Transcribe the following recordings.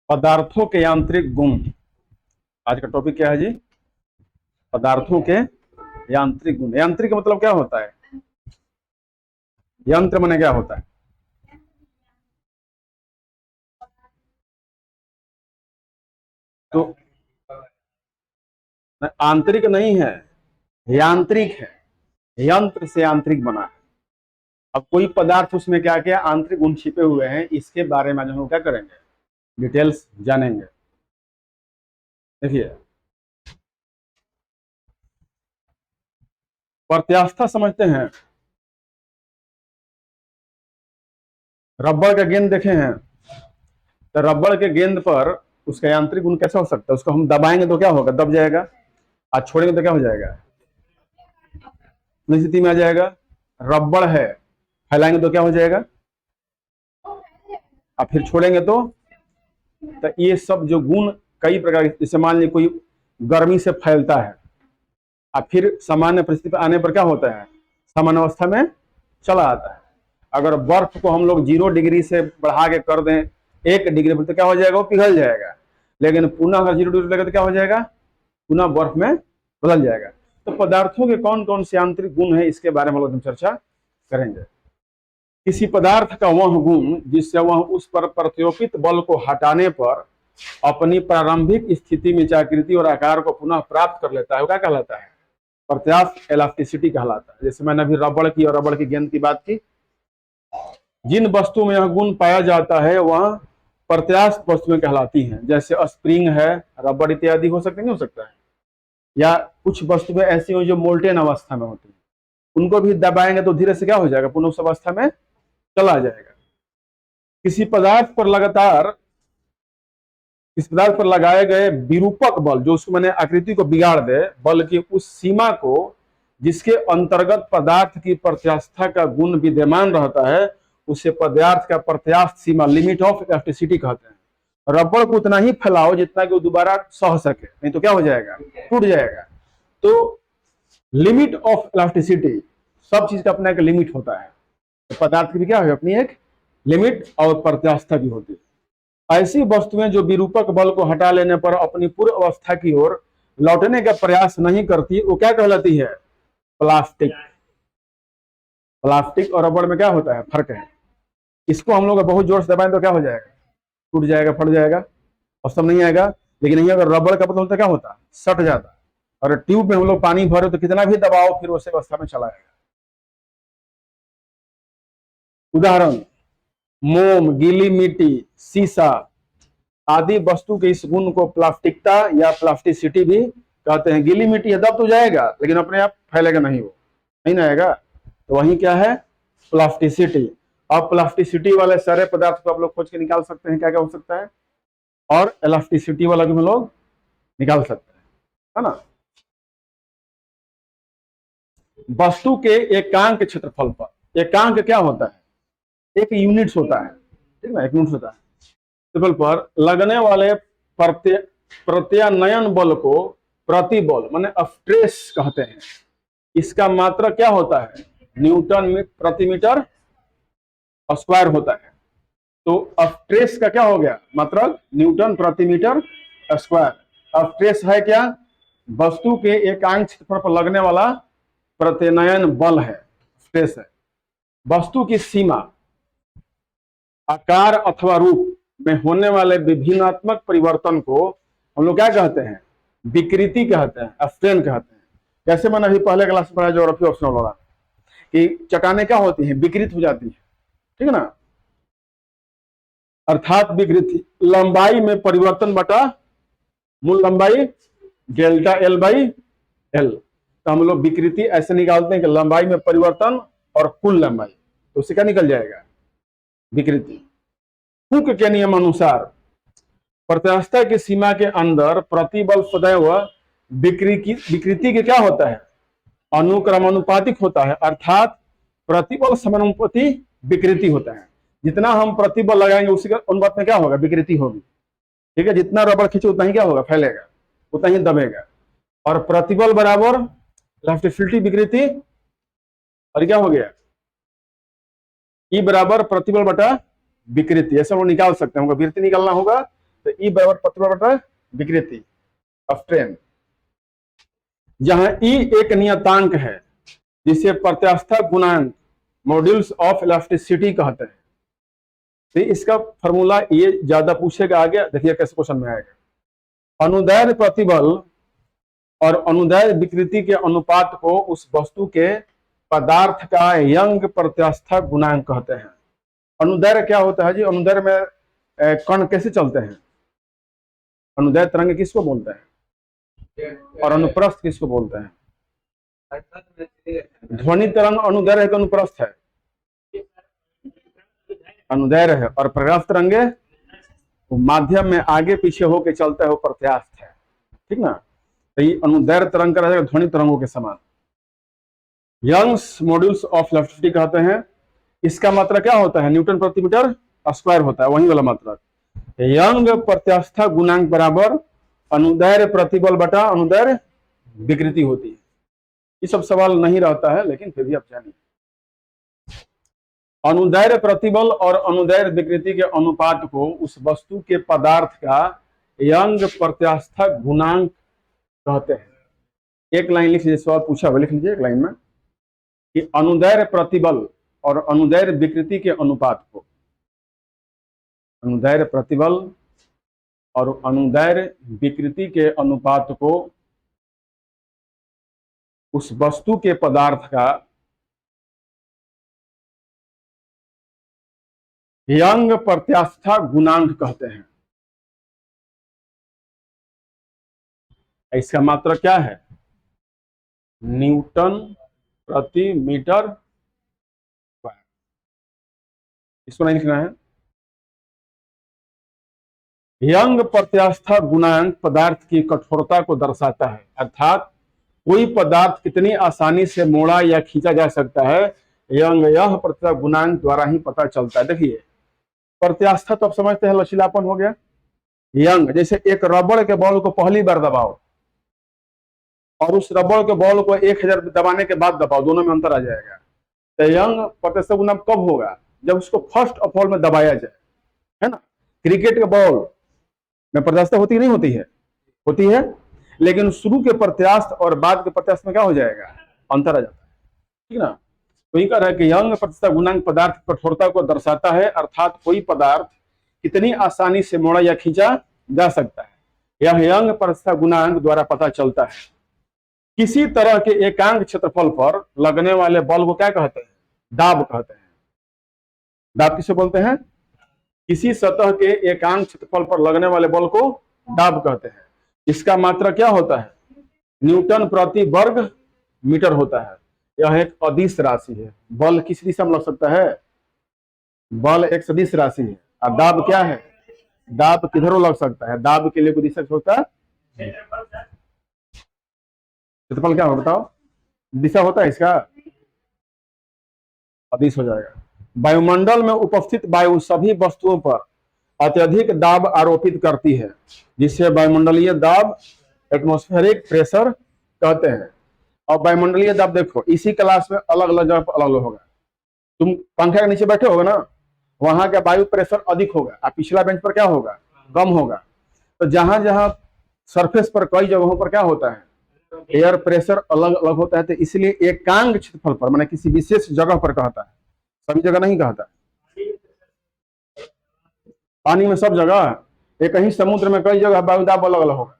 पदार्थों के यांत्रिक गुण। आज का टॉपिक क्या है जी? पदार्थों के यांत्रिक गुण। यांत्रिक का मतलब क्या होता है? यंत्र माने क्या होता है? तो आंतरिक नहीं है, यांत्रिक है। यंत्र से यांत्रिक बना है। अब कोई पदार्थ, उसमें क्या क्या आंतरिक गुण छिपे हुए हैं, इसके बारे में हम क्या करेंगे, डिटेल्स जानेंगे। देखिए, प्रत्यास्था समझते हैं? रबड़ का गेंद देखे हैं? तो रबड़ के गेंद पर उसका यांत्रिक गुण कैसा हो सकता है? उसको हम दबाएंगे तो क्या होगा? दब जाएगा। आज छोड़ेंगे तो क्या हो जाएगा? स्थिति में आ जाएगा। रबड़ है, फैलाएंगे तो क्या हो जाएगा? और फिर छोड़ेंगे तो ये सब जो गुण कई प्रकार के, जैसे मान लीजिए कोई गर्मी से फैलता है और फिर सामान्य परिस्थिति पर आने पर क्या होता है? सामान्य अवस्था में चला आता है। अगर बर्फ को हम लोग 0 डिग्री से बढ़ा के कर दें 1 डिग्री पर, तो क्या हो जाएगा? वो पिघल जाएगा। लेकिन पुनः अगर 0 डिग्री लगे तो क्या हो जाएगा? पुनः बर्फ में बदल जाएगा। तो पदार्थों के कौन कौन से आंतरिक गुण है, इसके बारे में हम चर्चा करेंगे। किसी पदार्थ का वह गुण जिससे वह उस पर प्रतिरोपित बल को हटाने पर अपनी प्रारंभिक स्थिति में आकृति और आकार को पुनः प्राप्त कर लेता है, वो क्या कहलाता है? प्रत्यास्थ इलास्टिसिटी कहलाता है। जैसे मैंने अभी रबड़ की और रबड़ की गेंद की बात की। जिन वस्तुओं में यह गुण पाया जाता है वह प्रत्यास्थ वस्तुएं कहलाती हैं। जैसे स्प्रिंग है, रबड़ इत्यादि हो सकते, नहीं हो सकता है। या कुछ वस्तुएं ऐसी हो जो मोल्टेन अवस्था में होती है, उनको भी दबाएंगे तो धीरे से क्या हो जाएगा? पुनः उस अवस्था में चला जाएगा। किसी पदार्थ पर लगाए गए विरूपक बल, जो उसको मैंने आकृति को बिगाड़ दे, बल की उस सीमा को जिसके अंतर्गत पदार्थ की प्रत्यास्था का गुण विद्यमान रहता है, उसे पदार्थ का प्रत्यास्थ सीमा, लिमिट ऑफ इलास्टिसिटी कहते हैं। रबड़ को उतना ही फैलाओ जितना कि वो दोबारा सह सके, नहीं तो क्या हो जाएगा? टूट जाएगा। तो लिमिट ऑफ इलास्टिसिटी, सब चीज का अपना एक लिमिट होता है। तो पदार्थ की भी क्या है? अपनी एक लिमिट और प्रत्यास्था भी होती है। ऐसी वस्तुएं जो विरूपक बल को हटा लेने पर अपनी पूर्व अवस्था की ओर लौटने का प्रयास नहीं करती, वो क्या कहलाती है? प्लास्टिक। प्लास्टिक और रबड़ में क्या होता है? फर्क है। इसको हम लोग बहुत जोर से दबाएं तो क्या हो जाएगा? टूट जाएगा, फट जाएगा और सब नहीं आएगा। लेकिन नहीं, अगर रबड़ का पता होता क्या होता? सट जाता। और ट्यूब में हम लोग पानी भरे तो कितना भी दबाओ फिर उस अवस्था में चला आएगा। उदाहरण, मोम, गीली मिट्टी, शीशा आदि वस्तु के इस गुण को प्लास्टिकता या प्लास्टिसिटी भी कहते हैं। गीली मिट्टी है, दब तो जाएगा लेकिन अपने आप फैलेगा नहीं, वो नहीं ना आएगा। तो वही क्या है? प्लास्टिसिटी। अब प्लास्टिसिटी वाले सारे पदार्थ को आप लोग खोज के निकाल सकते हैं, क्या क्या हो सकता है, और इलास्टिसिटी वाला भी हम लोग निकाल सकते हैं, है ना। वस्तु के एकांक क्षेत्रफल पर, एकांक क्या होता है? एक यूनिट्स होता है, ठीक ना, एक यूनिट्स होता है। क्षेत्रफल पर लगने वाले प्रत्यानयन बल को प्रतिबल माने स्ट्रेस कहते हैं। इसका मात्रक क्या होता है? न्यूटन प्रति मीटर स्क्वायर होता है। तो स्ट्रेस का क्या हो गया? मात्रक न्यूटन प्रति मीटर स्क्वायर। स्ट्रेस है क्या? वस्तु के एकांक क्षेत्रफल पर लगने वाला प्रत्यानयन बल है, स्ट्रेस है। वस्तु की सीमा, आकार अथवा रूप में होने वाले विभिन्नात्मक परिवर्तन को हम लोग क्या कहते हैं? विकृति कहते हैं, स्ट्रेन कहते हैं। जैसे मैंने अभी पहले क्लास में पढ़ा ज्योग्राफी ऑप्शनल वाला, कि चट्टानें क्या होती हैं? विकृत हो जाती है, ठीक है ना। अर्थात विकृति लंबाई में परिवर्तन बटा मूल लंबाई डेल्टा एल बाई एल। तो हम लोग विकृति ऐसे निकालते हैं कि लंबाई में परिवर्तन और कुल लंबाई, तो उससे क्या निकल जाएगा? विकृति। हुक के नियम अनुसार प्रत्यास्था की सीमा के अंदर प्रतिबल सदैव विकृति के क्या होता है? अनुक्रमानुपातिक होता है। अर्थात प्रतिबल समानुपाती विकृति होता है। जितना हम प्रतिबल लगाएंगे उसी के अनुपात में क्या होगा? विकृति होगी, ठीक है। जितना रबड़ खींचे उतना ही क्या होगा? फैलेगा, उतना ही दबेगा। और प्रतिबल बराबर इलास्टिसिटी विकृति, और क्या हो गया? ई बराबर प्रतिबल बटा विकृति। ऐसा वो निकाल सकते हैं। विकृति निकालना होगा तो ई बराबर प्रतिबल बटा विकृति ऑफ ट्रेन, जहां ई एक नियतांक है जिसे प्रत्यास्थ गुणांक मॉड्यूल्स ऑफ इलास्टिसिटी कहते हैं। तो इसका फॉर्मूला ये ज्यादा पूछेगा आगे, देखिए कैसे क्वेश्चन में आएगा। अनुदैर्ध्य प्रतिबल और अनुदैर्ध्य विकृति के अनुपात को उस वस्तु के पदार्थ का यंग प्रत्यास्थ गुणांक कहते हैं। अनुदैर्ध्य क्या होता है जी? अनुदैर्ध्य में कण कैसे चलते हैं? अनुदैर्ध्य तरंग किसको बोलते हैं और अनुप्रस्थ किसको बोलते हैं? ध्वनि तरंग अनुदैर्ध्य है कि अनुप्रस्थ है? अनुदैर्ध्य है। और प्रगास्थ तरंगे माध्यम में आगे पीछे होके चलता है, वो प्रत्यास्थ है, ठीक ना। तो ये अनुदैर्ध्य तरंग का रहेगा ध्वनि तरंगों के समान। यंग्स मॉड्यूल्स ऑफ इलास्टिसिटी कहते हैं। इसका मात्रा क्या होता है? न्यूटन प्रति मीटर स्क्वायर होता है, वही वाला मात्रा। यंग प्रत्यास्थ गुणांक बराबर अनुदैर्ध्य प्रतिबल बटा अनुदैर्ध्य विकृति होती है। ये सब सवाल नहीं रहता है, लेकिन फिर भी आप जानिए। अनुदैर्ध्य प्रतिबल और अनुदैर्ध्य विकृति के अनुपात को उस वस्तु के पदार्थ का यंग प्रत्यास्थ गुणांक कहते हैं। एक लाइन लिख लीजिए, सवाल पूछा हुआ, लिख लीजिए एक लाइन में कि अनुदैर्ध्य प्रतिबल और अनुदैर्ध्य विकृति के अनुपात को, अनुदैर्ध्य प्रतिबल और अनुदैर्ध्य विकृति के अनुपात को उस वस्तु के पदार्थ का यंग प्रत्यास्थ गुणांक कहते हैं। इसका मात्रा क्या है? न्यूटन प्रति मीटर स्क्वायर। इसको नहीं लिखना है। यंग प्रत्यास्थ गुणांक पदार्थ की कठोरता को दर्शाता है, अर्थात कोई पदार्थ कितनी आसानी से मोड़ा या खींचा जा सकता है, यंग यह प्रत्यास्थ गुणांक द्वारा ही पता चलता है। देखिए प्रत्यास्थ तो आप समझते हैं लचीलापन हो गया। यंग जैसे एक रबड़ के बॉल को पहली बार दबाओ और उस रबड़ के बॉल को 1000 दबाने के बाद दबाओ, दोनों में अंतर आ जाएगा। तो यंग प्रत्यास्थ गुणांक कब होगा? जब उसको फर्स्ट ऑफ ऑल में दबाया जाए, है ना। क्रिकेट के बॉल में प्रत्यास्थ होती नहीं होती है? होती है, लेकिन शुरू के प्रत्यास्थ और बाद के प्रत्यास्थ में क्या हो जाएगा? अंतर आ जाता है, ठीक ना। तो ये कह रहा है कि यंग प्रत्यास्थ गुणांक पदार्थ की कठोरता को दर्शाता है, अर्थात कोई पदार्थ कितनी आसानी से मोड़ा या खींचा जा सकता है, यह यंग प्रत्यास्थ गुणांक द्वारा पता चलता है। किसी तरह के एकांक क्षेत्रफल पर लगने वाले बल को क्या कहते हैं? दाब कहते हैं। दाब किसे बोलते हैं? किसी सतह के एकांक क्षेत्रफल पर लगने वाले बल को दाब कहते हैं। इसका मात्रा क्या होता है? न्यूटन प्रति वर्ग मीटर होता है। यह एक अदिश राशि है। बल किस दिशा में लग सकता है? बल एक सदिश राशि है। और दाब क्या है? दाब किधरों लग सकता है? दाब के लिए कोई दिशा होता है? क्षेत्रफल क्या हो बताओ? दिशा होता है इसका? अदिश हो जाएगा। वायुमंडल में उपस्थित वायु सभी वस्तुओं पर अत्यधिक दाब आरोपित करती है, जिससे वायुमंडलीय दाब एटमॉस्फेरिक प्रेशर कहते हैं। और वायुमंडलीय दाब देखो इसी क्लास में अलग अलग जगह पर अलग अलग होगा। तुम पंखे के नीचे बैठे होगे ना, वहां का वायु प्रेशर अधिक होगा और पिछला बेंच पर क्या होगा? कम होगा। तो जहां जहां सरफेस पर कई जगहों पर क्या होता है? एयर प्रेशर अलग अलग होता है। तो इसलिए एकांक क्षेत्रफल पर, माने किसी विशेष जगह पर कहता है, सभी जगह नहीं कहता। पानी में सब जगह, एक ही समुद्र में कई जगह वायु दाब अलग अलग होगा।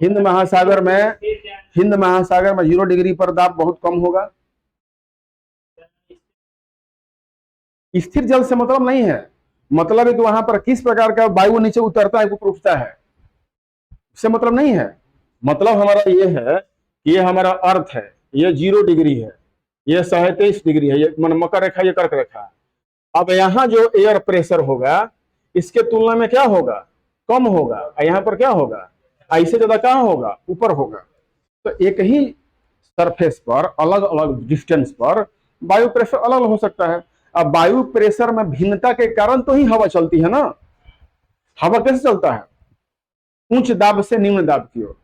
हिंद महासागर में 0 डिग्री पर दाब बहुत कम होगा। स्थिर जल से मतलब नहीं है, मतलब है कि वहां पर किस प्रकार का वायु नीचे उतरता है, ऊपर उठता है, इससे मतलब नहीं है। मतलब हमारा ये है कि ये हमारा अर्थ है, ये 0 डिग्री है, ये 27 डिग्री है, ये मकर रेखा, ये कर्क रेखा। अब यहाँ जो एयर प्रेशर होगा इसके तुलना में क्या होगा? कम होगा। यहाँ पर क्या होगा? ऐसे ज्यादा कहाँ होगा? ऊपर होगा। तो एक ही सरफेस पर अलग अलग डिस्टेंस पर वायु प्रेशर अलग अलग हो सकता है। अब वायु प्रेशर में भिन्नता के कारण तो ही हवा चलती है ना। हवा कैसे चलता है? उच्च दाब से निम्न दाब की ओर।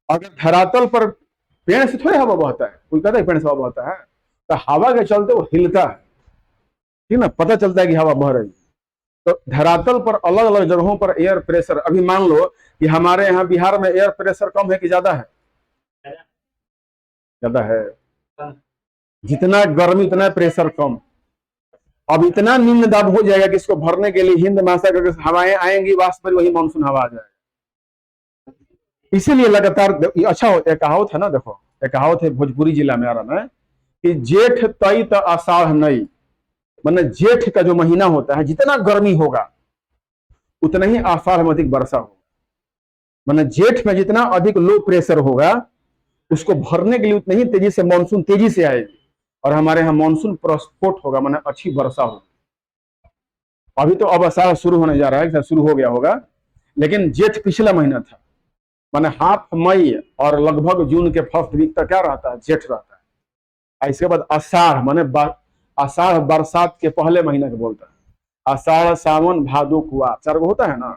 अगर धरातल पर पेड़ से थोड़ी हवा बहता है, कोई कहता है पेड़ से हवा बहता है, तो हवा के चलते वो हिलता है, ठीक ना, पता चलता है कि हवा बह रही है। तो धरातल पर अलग अलग जगहों पर एयर प्रेशर, अभी मान लो कि हमारे यहाँ बिहार में एयर प्रेशर कम है कि ज्यादा है? ज्यादा है। जितना गर्मी उतना प्रेशर कम। अब इतना निम्न दाब हो जाएगा कि इसको भरने के लिए हिंद महासागर की हवाएं आएंगी, वाष्प में वही मानसून हवा आ जाएगा। इसीलिए लगातार अच्छा एक कहावत है ना, देखो एक कहावत है भोजपुरी जिला में आ रहा है कि जेठ तई त आषाढ़ नई, मतलब जेठ का जो महीना होता है जितना गर्मी होगा उतना ही आषाढ़ में अधिक वर्षा होगा। मतलब जेठ में जितना अधिक लो प्रेशर होगा उसको भरने के लिए उतनी ही तेजी से मानसून तेजी से आएगी और हमारे यहाँ मानसून प्रस्फोट होगा, माना अच्छी वर्षा होगी। अभी तो अब आषाढ़ शुरू होने जा रहा है, शुरू हो गया होगा, लेकिन जेठ पिछला महीना था, माने हाफ मई और लगभग जून के फर्स्ट वीक तक क्या रहता है? जेठ रहता है। इसके बाद आषाढ़, माने आषाढ़ बरसात के पहले महीना के बोलता है। आषाढ़ सावन भादो कुआर 4 गो होता है ना,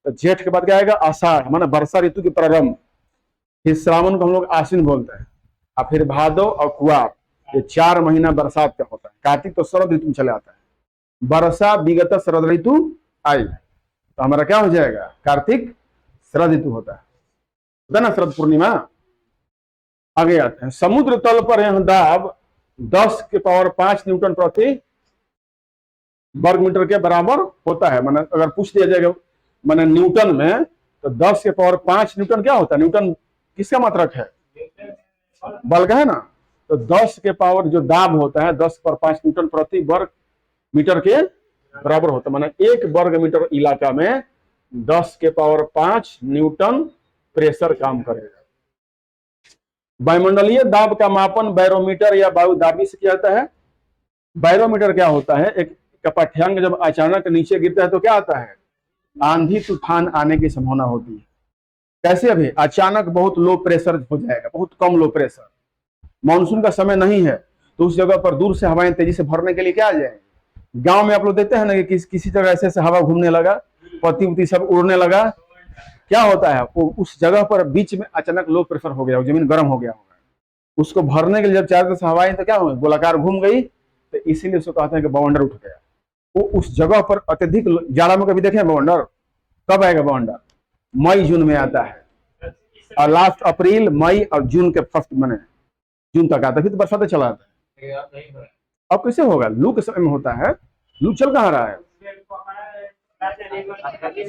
तो जेठ के बाद क्या आएगा? आषाढ़, माने वर्षा ऋतु के प्रारंभ। फिर श्रावण को हम लोग आश्विन बोलते हैं, और फिर भादो और कुआर, ये 4 महीना बरसात का होता है। कार्तिक तो शरद ऋतु में चले आता है। वर्षा विगत शरद ऋतु आई, तो हमारा क्या हो जाएगा? कार्तिक शरद ऋतु होता है ना, शरद पूर्णिमा। आगे आते हैं, समुद्र तल पर यह दाब 10 के पावर 5 न्यूटन प्रति वर्ग मीटर के बराबर होता है। माने अगर पूछ दिया जाएगा माने न्यूटन में, तो 10 के पावर 5 न्यूटन क्या होता है? न्यूटन किसका मात्रक है? बल का है ना। तो 10 के पावर जो दाब होता है 10 पर 5 न्यूटन प्रति वर्ग मीटर के बराबर होता है। माने 1 वर्ग मीटर इलाका में 10 के पावर 5 न्यूटन प्रेशर काम करेगा। वायुमंडलीय दाब का मापन बैरोमीटर या वायुदाबी से किया जाता है। बैरोमीटर क्या होता है? एक का पाठ्यांक जब अचानक नीचे गिरता है तो क्या आता है? आंधी तूफान आने की संभावना होती है। कैसे? अभी अचानक बहुत लो प्रेशर हो जाएगा, बहुत कम लो प्रेशर, मानसून का समय नहीं है, तो उस जगह पर दूर से हवाएं तेजी से भरने के लिए क्या आ जाएंगे? गांव में आप लोग देते हैं ना कि किसी जगह ऐसे हवा घूमने लगा, पत्ती उती सब उड़ने लगा, क्या होता है? वो उस जगह पर बीच में अचानक लो प्रेशर हो गया, जमीन गर्म हो गया होगा, उसको भरने के लिए जब चारों तरफ से हवाएं तो क्या हो गोलाकार घूम गई, तो इसीलिए उसको कहते हैं कि बवंडर उठ गया। वो उस जगह पर अत्यधिक जाड़ा में कभी देखे बवंडर? कब आएगा बवंडर? मई जून में आता है, और लास्ट अप्रैल मई और जून के फर्स्ट महीने जून तक आता है, फिर तो बरसात चला आता है। अब कैसे होगा? लू के समय में होता है। लू चल कहाँ रहा है?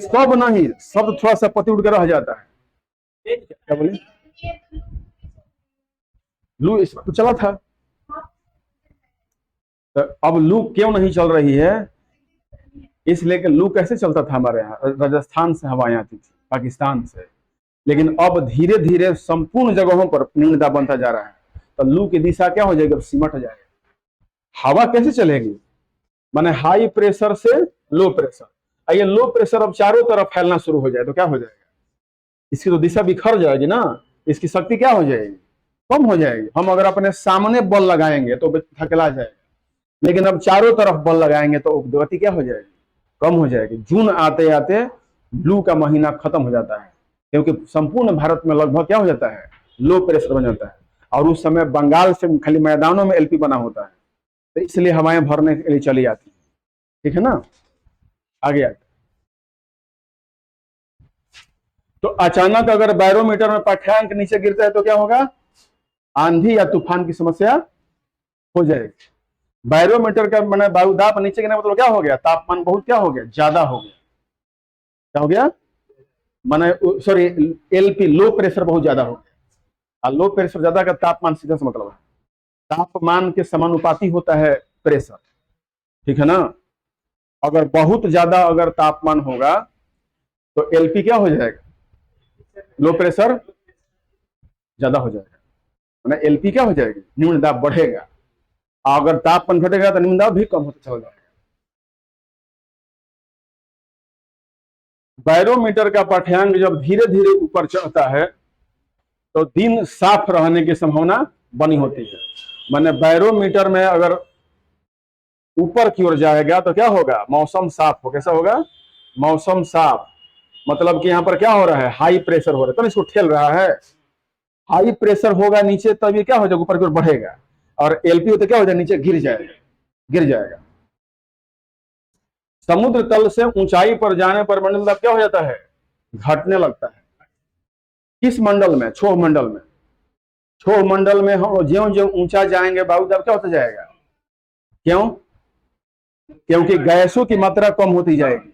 सब नहीं, सब थोड़ा सा पति उड़ कर रह जाता है। क्या बोले? लू इस तो चला था, तो अब लू क्यों नहीं चल रही है? इसलिए कि लू कैसे चलता था हमारे यहाँ? राजस्थान से हवाएं आती थी, पाकिस्तान से, लेकिन अब धीरे धीरे संपूर्ण जगहों पर निम्न दाब बनता जा रहा है, तो लू की दिशा क्या हो जाएगी? अब सिमट जाएगा। हवा कैसे चलेगी? माने हाई प्रेशर से लो प्रेशर, ये लो प्रेशर अब चारों तरफ फैलना शुरू हो जाए तो क्या हो जाएगा? इसकी तो दिशा बिखर जाएगी ना, इसकी शक्ति क्या हो जाएगी? कम हो जाएगी। हम अगर अपने सामने बल लगाएंगे तो थकला जाएगा, लेकिन अब चारों तरफ बल लगाएंगे तो गति क्या हो जाएगी? कम हो जाएगी। जून आते आते लू का महीना खत्म हो जाता है, क्योंकि संपूर्ण भारत में लगभग क्या हो जाता है? लो प्रेशर बन जाता है, और उस समय बंगाल से खाली मैदानों में एलपी बना होता है, तो इसलिए हवाएं भरने के लिए चली आती है। ठीक है ना, आगे आगे। तो अचानक अगर बैरोमीटर में पाठ्यांक नीचे गिरता है तो क्या होगा? आंधी या तूफान की समस्या हो जाएगी। बैरोमीटर का मैंने वायुदाब नीचे गिरने मतलब क्या हो गया? तापमान बहुत क्या हो गया? ज्यादा हो गया। क्या हो गया? माने सॉरी, एलपी लो प्रेशर बहुत ज्यादा हो गया। लो प्रेशर ज्यादा का तापमान सीधा से मतलब है, तापमान के समानुपाती होता है प्रेशर। ठीक है ना। अगर बहुत ज्यादा अगर तापमान होगा तो एलपी क्या हो जाएगा? लो प्रेशर ज्यादा हो जाएगा, माने एलपी क्या हो जाएगी? न्यून दाब बढ़ेगा। अगर तापमान घटेगा तो न्यून दाब भी कम होता चला जाएगा। बैरोमीटर का पाठ्यांक जब धीरे धीरे ऊपर चढ़ता है तो दिन साफ रहने की संभावना बनी होती है। माने बैरोमीटर में अगर ऊपर की ओर जाएगा तो क्या होगा? मौसम साफ हो। कैसा होगा? मौसम साफ, मतलब कि यहाँ पर क्या हो रहा है? हाई प्रेशर हो रहा है, तो इसको ठेल रहा है। हाई प्रेशर होगा नीचे तब ये क्या हो जाएगा? ऊपर की ओर बढ़ेगा, और एलपी तो क्या हो जाएगा? नीचे गिर जाएगा, गिर जाएगा। समुद्र तल से ऊंचाई पर जाने पर मंडल दाब क्या हो जाता है, घटने लगता है। किस मंडल में, क्षोभ मंडल में। क्षोभ मंडल में हम ज्यों ज्यों ऊंचा जाएंगे वायु दाब क्या होता जाएगा, क्यों, क्योंकि गैसों की मात्रा कम होती जाएगी।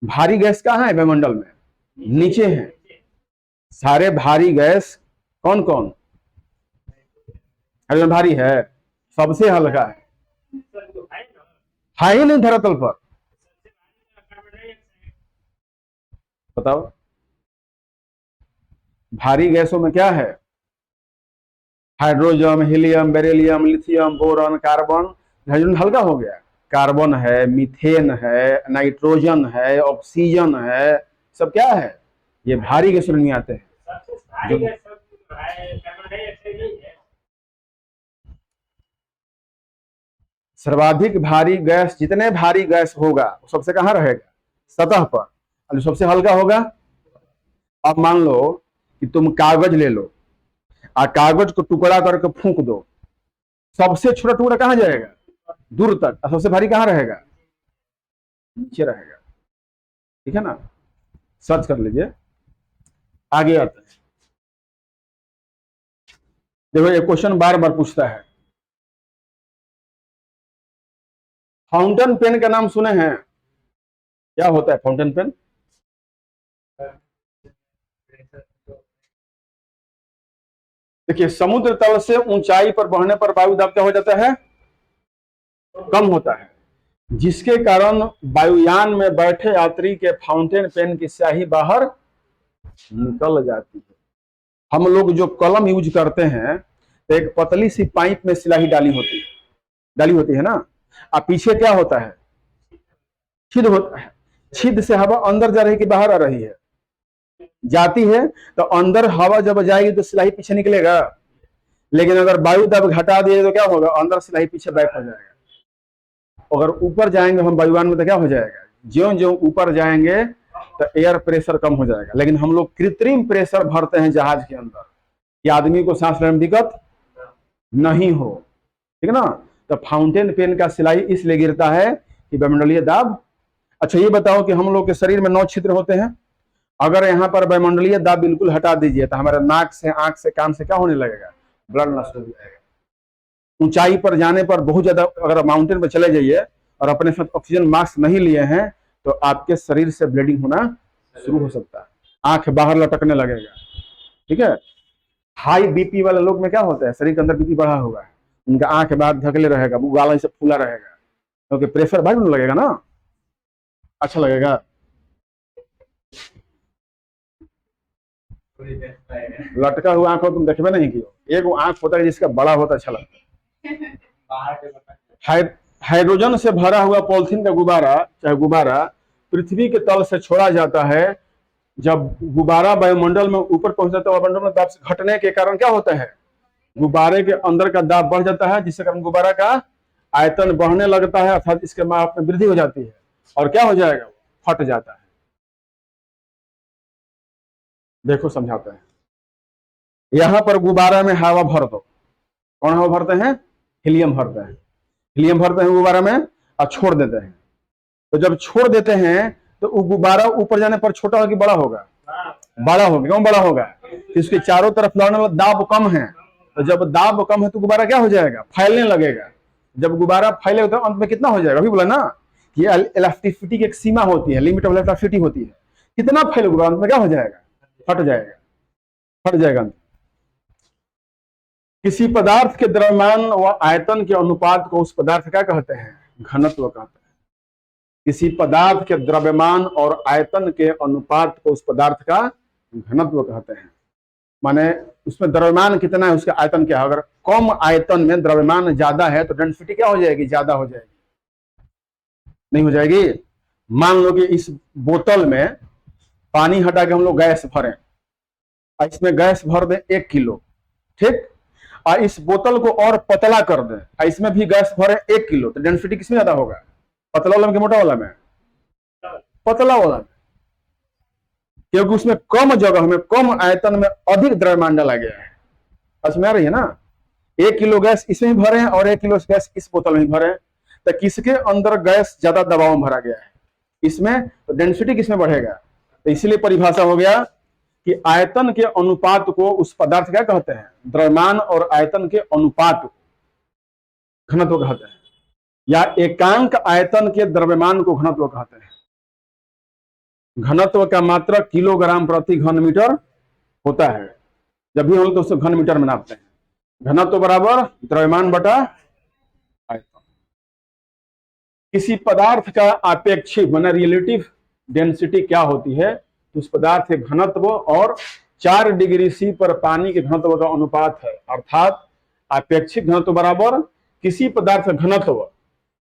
भारी गैस कहाँ है वायुमंडल में, नीचे है। सारे भारी गैस कौन कौन, हाइड्रोजन भारी है, सबसे हल्का है ही नहीं धरातल पर। बताओ, भारी गैसों में क्या है, hydrogen, helium, beryllium, lithium, boron, carbon. Hydrogen हल्का हो गया, कार्बन है, मीथेन है, नाइट्रोजन है, ऑक्सीजन है, सब क्या है, ये भारी गैस में आते हैं। सर्वाधिक भारी गैस, जितने भारी गैस होगा सबसे कहां रहेगा, सतह पर, और सबसे हल्का होगा। अब मान लो कि तुम कागज ले लो और कागज को टुकड़ा करके फूंक दो, सबसे छोटा टुकड़ा कहां जाएगा, दूर तक, और सबसे भारी कहां रहेगा, नीचे रहेगा। ठीक है ना, सर्च कर लीजिए। आगे आते हैं, देखो ये क्वेश्चन बार बार पूछता है। फाउंटेन पेन का नाम सुने हैं, क्या होता है फाउंटेन पेन, देखिए समुद्र तल से ऊंचाई पर बहने पर वायु दाब क्या हो जाता है, कम होता है, जिसके कारण वायुयान में बैठे यात्री के फाउंटेन पेन की स्याही बाहर निकल जाती है। हम लोग जो कलम यूज करते हैं तो एक पतली सी पाइप में स्याही डाली होती है ना, और पीछे क्या होता है, छिद्र होता है। छिद्र से हवा अंदर जा रही कि बाहर आ रही है, जाती है, तो अंदर हवा जब जाएगी तो स्याही पीछे निकलेगा। लेकिन अगर वायु दाब घटा दिए तो क्या होगा, अंदर स्याही पीछे बैक हो जाएगा। अगर ऊपर जाएंगे हम वायुयान में तो क्या हो जाएगा, ज्यों ज्यों ऊपर जाएंगे तो एयर प्रेशर कम हो जाएगा। लेकिन हम लोग कृत्रिम प्रेशर भरते हैं जहाज के अंदर कि आदमी को सांस लेने में दिक्कत नहीं हो, ठीक है ना। तो फाउंटेन पेन का सिलाई इसलिए गिरता है कि वायुमंडलीय दाब। अच्छा ये बताओ कि हम लोग के शरीर में 9 छिद्र होते हैं, अगर यहाँ पर वायुमंडलीय दाब बिल्कुल हटा दीजिए तो हमारे नाक से, आंख से, कान से क्या होने लगेगा, ब्लड लॉस हो जाएगा। ऊंचाई पर जाने पर बहुत ज्यादा, अगर माउंटेन पर चले जाइए और अपने साथ ऑक्सीजन मास्क नहीं लिए हैं तो आपके शरीर से ब्लीडिंग होना शुरू हो सकता है, आंख बाहर लटकने लगेगा। ठीक है, हाई बीपी वाले लोग में क्या होता है, शरीर के अंदर बीपी बढ़ा होगा, उनका आंख बाहर धकले रहेगा, गाला से फूला रहेगा, क्योंकि प्रेशर बढ़ने लगेगा ना, अच्छा लगेगा। लटका हुआ आंख हो तुम देखबे नहीं किया, एक आंख होता है जिसका बड़ा होता अच्छा लगता है। हाइड्रोजन से भरा हुआ पॉलिथीन का गुब्बारा, चाहे गुब्बारा पृथ्वी के तल से छोड़ा जाता है, जब गुब्बारा वायुमंडल में ऊपर पहुंच जाता है, वायुमंडल में दाब से घटने के कारण क्या होता है, गुब्बारे के अंदर का दाब बढ़ जाता है, जिससे कारण गुब्बारा का आयतन बढ़ने लगता है, अर्थात इसके माप में वृद्धि हो जाती है और क्या हो जाएगा, फट जाता है। देखो समझाते हैं, यहां पर गुब्बारा में हवा भर दो, कौन हवा भरते हैं, हीलियम भरते हैं, हीलियम भरते हैं गुब्बारा में और छोड़ देते हैं। तो जब छोड़ देते हैं तो वो गुब्बारा ऊपर जाने पर छोटा होगा कि बड़ा होगा, बड़ा होगा। क्यों बड़ा होगा, तो इसके चारों तरफ लगने वाला दाब कम है, तो जब दाब कम है तो गुब्बारा क्या हो जाएगा, फैलने लगेगा। जब गुब्बारा फैलेगा तो अंत में कितना हो जाएगा, अभी बोला ना कि इलास्टिसिटी की एक सीमा होती है, लिमिट ऑफ इलास्टिसिटी होती है, कितना फैलेगा अंत में क्या हो जाएगा, फट जाएगा, फट जाएगा। किसी पदार्थ के द्रव्यमान व आयतन के अनुपात को उस पदार्थ क्या कहते हैं, घनत्व कहते हैं। किसी पदार्थ के द्रव्यमान और आयतन के अनुपात को उस पदार्थ का घनत्व कहते हैं। माने उसमें द्रव्यमान कितना है, उसका आयतन क्या है। अगर कम आयतन में द्रव्यमान ज्यादा है तो डेंसिटी क्या हो जाएगी, ज्यादा हो जाएगी, नहीं हो जाएगी। मान लो कि इस बोतल में पानी हटा के हम लोग गैस भरें, इसमें गैस भर दें 1 किलो, ठीक, और इस बोतल को और पतला कर दें, इसमें भी गैस भरे 1 किलो, तो डेंसिटी किसमें ज्यादा होगा, पतला वाला में कि मोटा वाला में, पतला वाला में, क्योंकि उसमें कम जगह में, कम आयतन में अधिक द्रव्यमान डाला गया है। समझ में आ रही है ना। 1 किलो गैस इसमें भी भरे हैं और 1 किलो गैस इस बोतल में भरे हैं, तो किसके अंदर गैस ज्यादा दबाव में भरा गया है, इसमें, तो डेंसिटी किसमें बढ़ेगा। तो इसलिए परिभाषा हो गया कि आयतन के अनुपात को उस पदार्थ क्या कहते हैं, द्रव्यमान और आयतन के अनुपात घनत्व कहते हैं, या एकांक आयतन के द्रव्यमान को घनत्व कहते हैं। घनत्व का मात्रक किलोग्राम प्रति घन मीटर होता है, जब भी हम लोग तो उसको घन मीटर में नापते हैं। घनत्व बराबर द्रव्यमान बटा आयतन। किसी पदार्थ का आपेक्षिक माने रिलेटिव डेंसिटी क्या होती है, तो उस पदार्थ के घनत्व और 4 डिग्री सी पर पानी के घनत्व का अनुपात है। अर्थात आपेक्षिक घनत्व बराबर किसी पदार्थ का घनत्व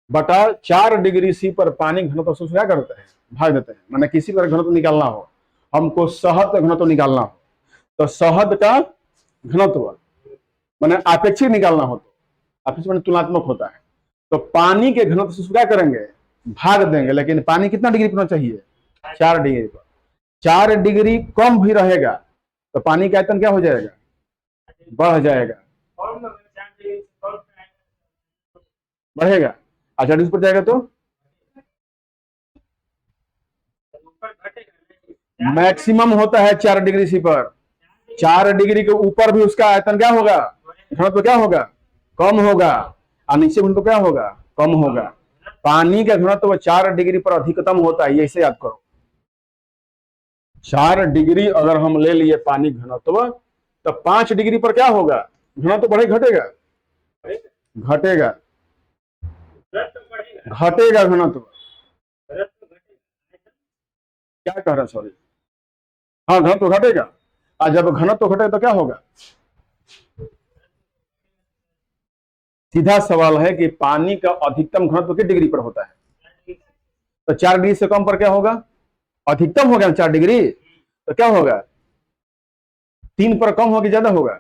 बटा 4 डिग्री सी पर पानी घनत्व से क्या करते हैं, भाग देते हैं। माने किसी पर घनत्व निकालना हो, हमको शहद का घनत्व निकालना हो, तो शहद का घनत्व माने आपेक्षिक निकालना हो, तो आपेक्षिक माने तुलनात्मक होता है, तो पानी के घनत्व से क्या करेंगे, भाग देंगे। लेकिन पानी कितना डिग्री पर होना चाहिए, 4 डिग्री पर। 4 डिग्री कम भी रहेगा तो पानी का आयतन क्या हो जाएगा, बढ़ जाएगा, बढ़ेगा। 4 डिग्री पर जाएगा तो मैक्सिमम होता है 4 डिग्री सी पर। 4 डिग्री के ऊपर भी उसका आयतन क्या होगा, घनत्व क्या होगा, कम होगा, और नीचे घनत्व क्या होगा, कम होगा। पानी का घनत्व 4 डिग्री पर अधिकतम होता है, ये इसे याद करो। 4 डिग्री अगर हम ले लिए पानी घनत्व, तो 5 डिग्री पर क्या होगा, घनत्व बढ़ेगा घटेगा, घटेगा, घटेगा घनत्व। क्या कह रहा है, सॉरी, हाँ घनत्व घटेगा। और जब घनत्व घटेगा तो क्या होगा, सीधा सवाल है कि पानी का अधिकतम घनत्व किस डिग्री पर होता है, तो 4 डिग्री से कम पर क्या होगा, अधिकतम हो गया 4 डिग्री, तो क्या होगा, 3 पर कम होगा, ज्यादा होगा,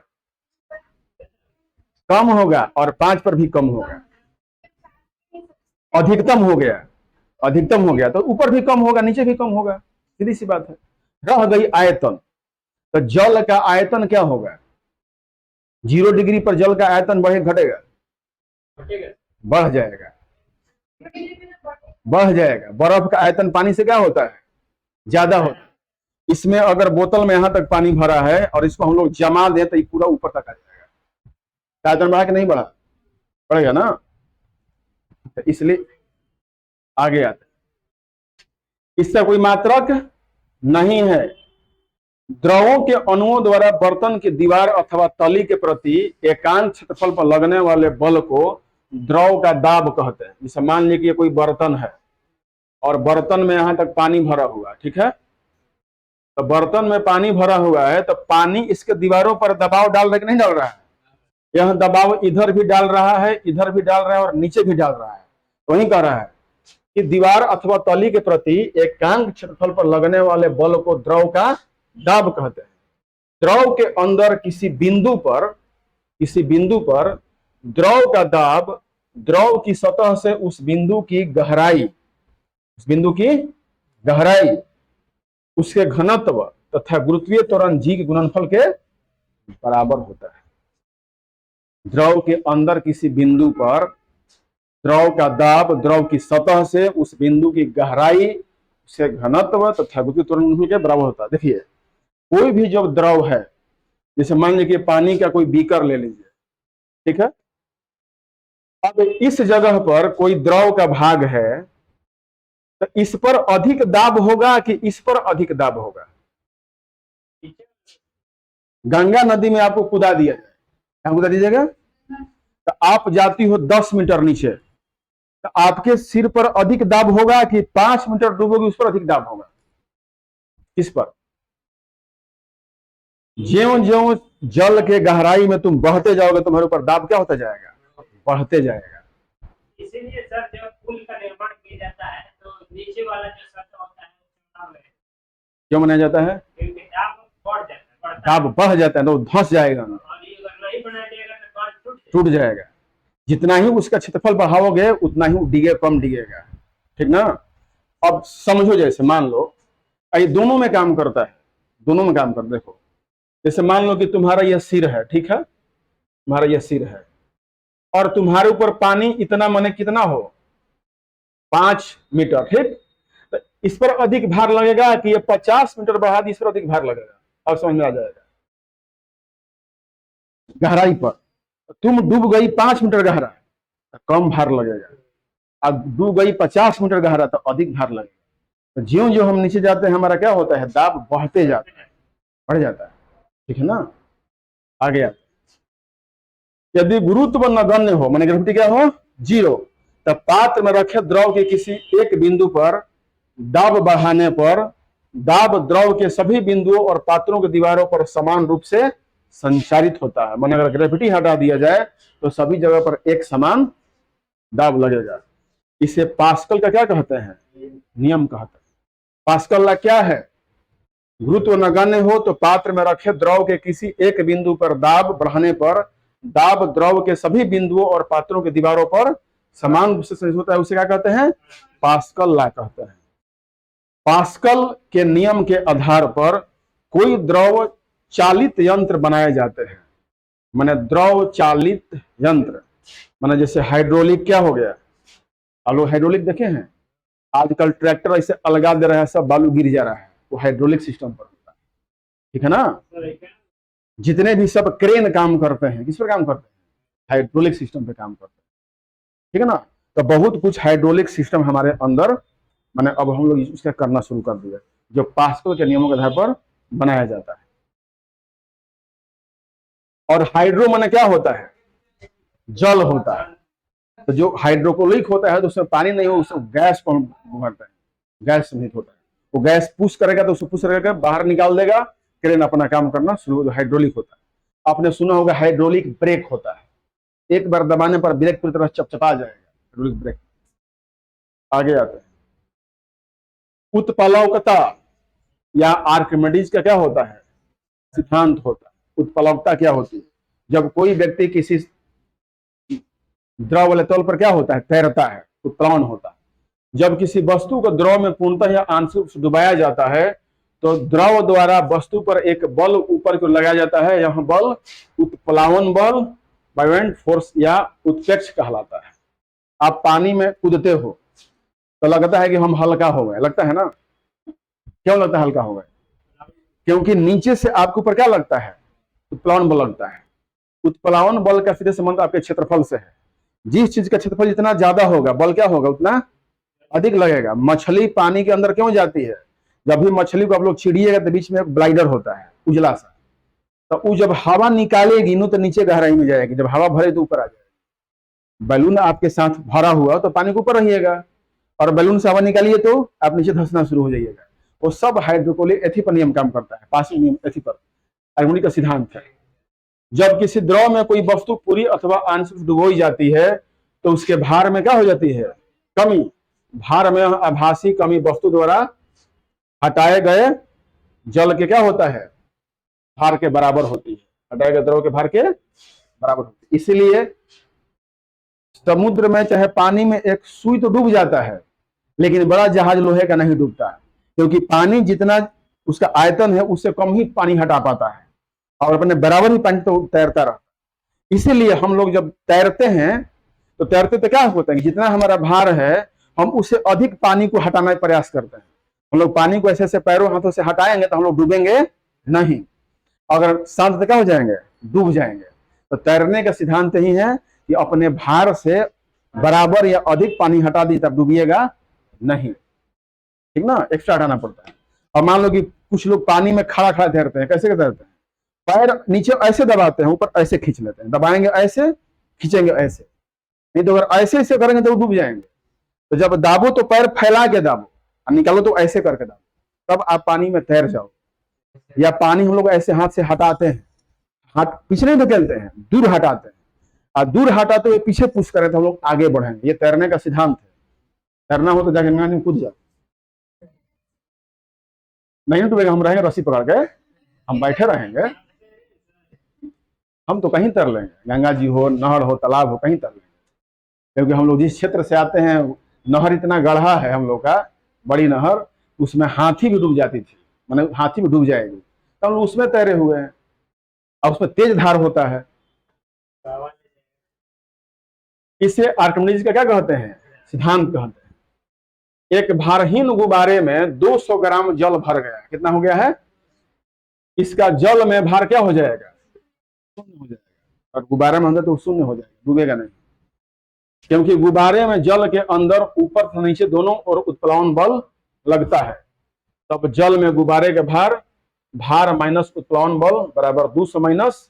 कम होगा, और 5 पर भी कम होगा। अधिकतम हो गया, अधिकतम हो गया, तो ऊपर भी कम होगा, नीचे भी कम होगा, सीधी सी बात है। रह गई आयतन, तो जल का आयतन क्या होगा, 0 डिग्री पर जल का आयतन बढ़ेगा घटेगा, बढ़ जाएगा, बढ़ जाएगा। बर्फ का आयतन पानी से क्या होता है, ज्यादा होता है। इसमें अगर बोतल में यहां तक पानी भरा है और इसको हम लोग जमा दें तो ये पूरा ऊपर तक आ जाएगा। आयतन बढ़ा कि नहीं बढ़ा, बढ़ेगा ना, तो इसलिए आगे आते, इससे कोई मात्रक नहीं है। द्रवों के अणुओं द्वारा बर्तन की दीवार अथवा तली के प्रति एकांक क्षेत्रफल पर लगने वाले बल को द्रव का दाब कहते हैं। जैसे मान लीजिए कि ये कोई बर्तन है और बर्तन में यहां तक पानी भरा हुआ, ठीक है, तो बर्तन में पानी भरा हुआ है, तो पानी इसके दीवारों पर दबाव डाल रहा है कि नहीं डाल रहा है, यह दबाव इधर भी डाल रहा है, इधर भी डाल रहा है, और नीचे भी डाल रहा है। तो वही कह रहा है कि दीवार अथवा तली के प्रति एकांक क्षेत्रफल पर लगने वाले बल को द्रव का दाब कहते हैं। द्रव के अंदर किसी बिंदु पर द्रव का दाब द्रव की सतह से उस बिंदु की गहराई, उसके घनत्व तथा गुरुत्वीय त्वरण जी के गुणनफल के बराबर होता है। द्रव के अंदर किसी बिंदु पर द्रव का दाब द्रव की सतह से उस बिंदु की गहराई, उसके घनत्व तथा गुरुत्वीय त्वरण के बराबर होता है। देखिए, कोई भी जो द्रव है, जैसे मान लीजिए पानी का कोई बीकर ले लीजिए, ठीक है, अब इस जगह पर कोई द्रव का भाग है, तो इस पर अधिक दाब होगा कि इस पर अधिक दाब होगा। गंगा नदी में आपको कूदा दिया जाए, क्या कूदा दीजिएगा, तो आप जाती हो 10 मीटर नीचे, तो आपके सिर पर अधिक दाब होगा कि 5 मीटर डूबोगे उस पर अधिक दाब होगा, किस पर, ज्यों ज्यों जल के गहराई में तुम बहते जाओगे तुम्हारे ऊपर दाब क्या होता जाएगा, बढ़ते जाएगा। इसीलिए सर जब पुल का निर्माण किया जाता है तो नीचे वाला जो सतह होता है क्यों बनाया जाता है, क्योंकि दाब बढ़ जाता है, दाब बढ़ जाता है तो धंस जाएगा ना, और ये अगर नहीं बनाया जाएगा तो बांध टूट जाएगा। जितना ही उसका क्षेत्रफल बढ़ाओगे उतना ही डिगे कम डिगेगा, ठीक ना। अब समझो, जैसे मान लो ये दोनों में काम करता है, दोनों में काम करता है। देखो, जैसे मान लो कि तुम्हारा यह सिर है, ठीक है, तुम्हारा यह सिर है और तुम्हारे ऊपर पानी इतना, माने कितना हो, 5 मीटर, ठीक। तो इस पर अधिक भार लगेगा कि ये 50 मीटर बढ़ा दी, इस पर अधिक भार लगेगा? अब समझ में आ जाएगा। गहराई पर तुम डूब गई 5 मीटर गहरा तो कम भार लगेगा, अब डूब गई 50 मीटर गहरा तो अधिक भार लगेगा। तो ज्यों ज्यों हम नीचे जाते हैं हमारा क्या होता है, दाब बढ़ते जाता है, बढ़ जाता है, ठीक है ना। आगे आते यदि गुरुत्व नगण्य हो, माने ग्रेविटी क्या हो, 0, तब पात्र में रखे द्रव के किसी एक बिंदु पर दाब बढ़ाने पर दाब द्रव के सभी बिंदुओं और पात्रों की दीवारों पर समान रूप से संचारित होता है। माने अगर ग्रेविटी हटा दिया जाए तो सभी जगह पर एक समान दाब लगेगा। इसे पास्कल का क्या कहते हैं, नियम कहते हैं। पास्कल का क्या है, गुरुत्व नगण्य हो तो पात्र में रखे द्रव के किसी एक बिंदु पर दाब बढ़ाने पर दाब द्रव के सभी बिंदुओं और पात्रों की दीवारों पर समान रूप से संचारित होता है, उसे क्या कहते हैं, पास्कल लॉ कहते हैं। पास्कल के नियम के आधार पर कोई द्रव चालित यंत्र बनाए जाते हैं। माने द्रव चालित यंत्र, माने जैसे हाइड्रोलिक क्या हो गया, आलो हाइड्रोलिक देखे हैं, आजकल ट्रैक्टर ऐसे अलगा दे रहा है, सब बालू गिर जा रहा है, वो हाइड्रोलिक सिस्टम पर होता है, ठीक है ना। जितने भी सब क्रेन काम करते हैं किस पर काम करते हैं, हाइड्रोलिक सिस्टम पे काम करते हैं, ठीक है ना। तो बहुत कुछ हाइड्रोलिक सिस्टम हमारे अंदर माने अब हम लोग उसका करना शुरू कर दिया, जो पास्कल के नियमों के आधार पर बनाया जाता है। और हाइड्रो माने क्या होता है, जल होता है। तो जो हाइड्रोक्लोरिक होता है तो उसमें पानी नहीं हो, उसमें गैस को भरता है, गैस समित होता है, वो गैस पुश करेगा तो उसको पुश करेगा बाहर निकाल देगा, क्रेन अपना काम करना शुरू, हाइड्रोलिक होता है। आपने सुना होगा हाइड्रोलिक ब्रेक होता है, एक बार दबाने पर ब्रेक पूरी तरह चपचपा जाएगा, हाइड्रोलिक ब्रेक। आगे आते हैं, उत्प्लवकता या आर्किमिडीज का क्या होता है, सिद्धांत होता है। उत्प्लवकता क्या होती है, जब कोई व्यक्ति किसी द्रव वाले तल पर क्या होता है, तैरता है, उत्प्लवन होता है। जब किसी वस्तु को द्रव में पूर्णतः या आंशिक रूप से डुबाया जाता है तो द्रव द्वारा वस्तु पर एक बल ऊपर को लगाया जाता है, यह बल उत्प्लावन बल, बायोएंट फोर्स या उत्प्रेक्ष कहलाता है। आप पानी में कूदते हो तो लगता है कि हम हल्का हो गए, लगता है ना, क्यों लगता है हल्का हो गए, क्योंकि नीचे से आपके ऊपर क्या लगता है, उत्प्लावन बल लगता है। उत्प्लावन बल का सीधे संबंध आपके क्षेत्रफल से है, जिस चीज का क्षेत्रफल जितना ज्यादा होगा बल क्या होगा उतना अधिक लगेगा। मछली पानी के अंदर क्यों जाती है, जब भी मछली को आप लोग छिड़िएगा तो बीच में एक ब्लाइडर होता है उजला सा, तो वो जब हवा निकालेगी नो तो नीचे गहराई में जाएगी, जब हवा भरे तो ऊपर आ जाएगी। बैलून आपके साथ भरा हुआ तो पानी के ऊपर रहिएगा, और बैलून से हवा निकालिए तो आप नीचे धंसना शुरू हो जाइएगा। वो सब हाइड्रोक्लोरिक एथी पर नियम काम करता है, पास्कल नियम एथी पर, हार्मोनिक का सिद्धांत है। जब किसी द्रव में कोई वस्तु पूरी अथवा आंशिक डुबोई जाती है तो उसके भार में क्या हो जाती है, कमी। भार में आभासी कमी वस्तु द्वारा हटाए गए जल के क्या होता है, भार के बराबर होती है, हटाए गए द्रव के भार के बराबर होती है। इसीलिए समुद्र में चाहे पानी में एक सुई तो डूब जाता है, लेकिन बड़ा जहाज लोहे का नहीं डूबता है, क्योंकि पानी जितना उसका आयतन है उससे कम ही पानी हटा पाता है, और अपने बराबर ही पानी तो तैरता रहता है। इसीलिए हम लोग जब तैरते हैं तो तैरते तो क्या होता है, जितना हमारा भार है हम उससे अधिक पानी को हटाने का प्रयास करते हैं। हम लोग पानी को ऐसे ऐसे पैरों हाथों से हटाएंगे तो हम लोग डूबेंगे नहीं, अगर शांत तो क्या हो जाएंगे, डूब जाएंगे। तो तैरने का सिद्धांत ही है कि अपने भार से बराबर या अधिक पानी हटा दी तब डूबिएगा नहीं, ठीक ना, एक्स्ट्रा हटाना पड़ता है। और मान लो कि कुछ लोग पानी में खड़ा खड़ा तैरते हैं, कैसे तैरते हैं, पैर नीचे ऐसे दबाते हैं, ऊपर ऐसे खींच लेते हैं, दबाएंगे ऐसे, खींचेंगे ऐसे, नहीं तो अगर ऐसे ऐसे करेंगे तो डूब जाएंगे। तो जब दाबो तो पैर फैला के दाबो, और निकालो तो ऐसे करके दाबो, तब आप पानी में तैर जाओ। या पानी हम लोग ऐसे हाथ से हटाते हैं, हाथ पीछे नहीं धकेलते हैं, दूर हटाते हैं, और दूर हटाते हुए पीछे पुश करें तो हम लोग आगे बढ़ेंगे। ये तैरने का सिद्धांत है। तैरना हो तो जाके गंगा में कूद जाओ, नहीं डूबेगा, हम रहेंगे रस्सी पकड़ के, हम बैठे रहेंगे, हम तो कहीं तैर लेंगे, गंगा जी हो, नहर हो, तालाब हो, कहीं तैर लेंगे। क्योंकि हम लोग जिस क्षेत्र से आते हैं नहर इतना गढ़ा है हम लोग का, बड़ी नहर, उसमें हाथी भी डूब जाती थी, माने हाथी भी डूब जाएगी, तो हम लोग उसमें तैरे हुए हैं, और उसमें तेज धार होता है। इसे आर्किमिडीज का क्या कहते हैं, सिद्धांत कहते हैं। एक भारहीन गुब्बारे में 200 ग्राम जल भर गया, कितना हो गया है? इसका जल में भार क्या हो जाएगा? शून्य हो जाएगा। और गुब्बारे में अंदर तो शून्य हो जाएगा, डूबेगा नहीं, क्योंकि गुब्बारे में जल के अंदर ऊपर से नीचे दोनों ओर उत्प्लावन बल लगता है। तब जल में गुब्बारे के भार माइनस उत्प्लावन बल बराबर 200 माइनस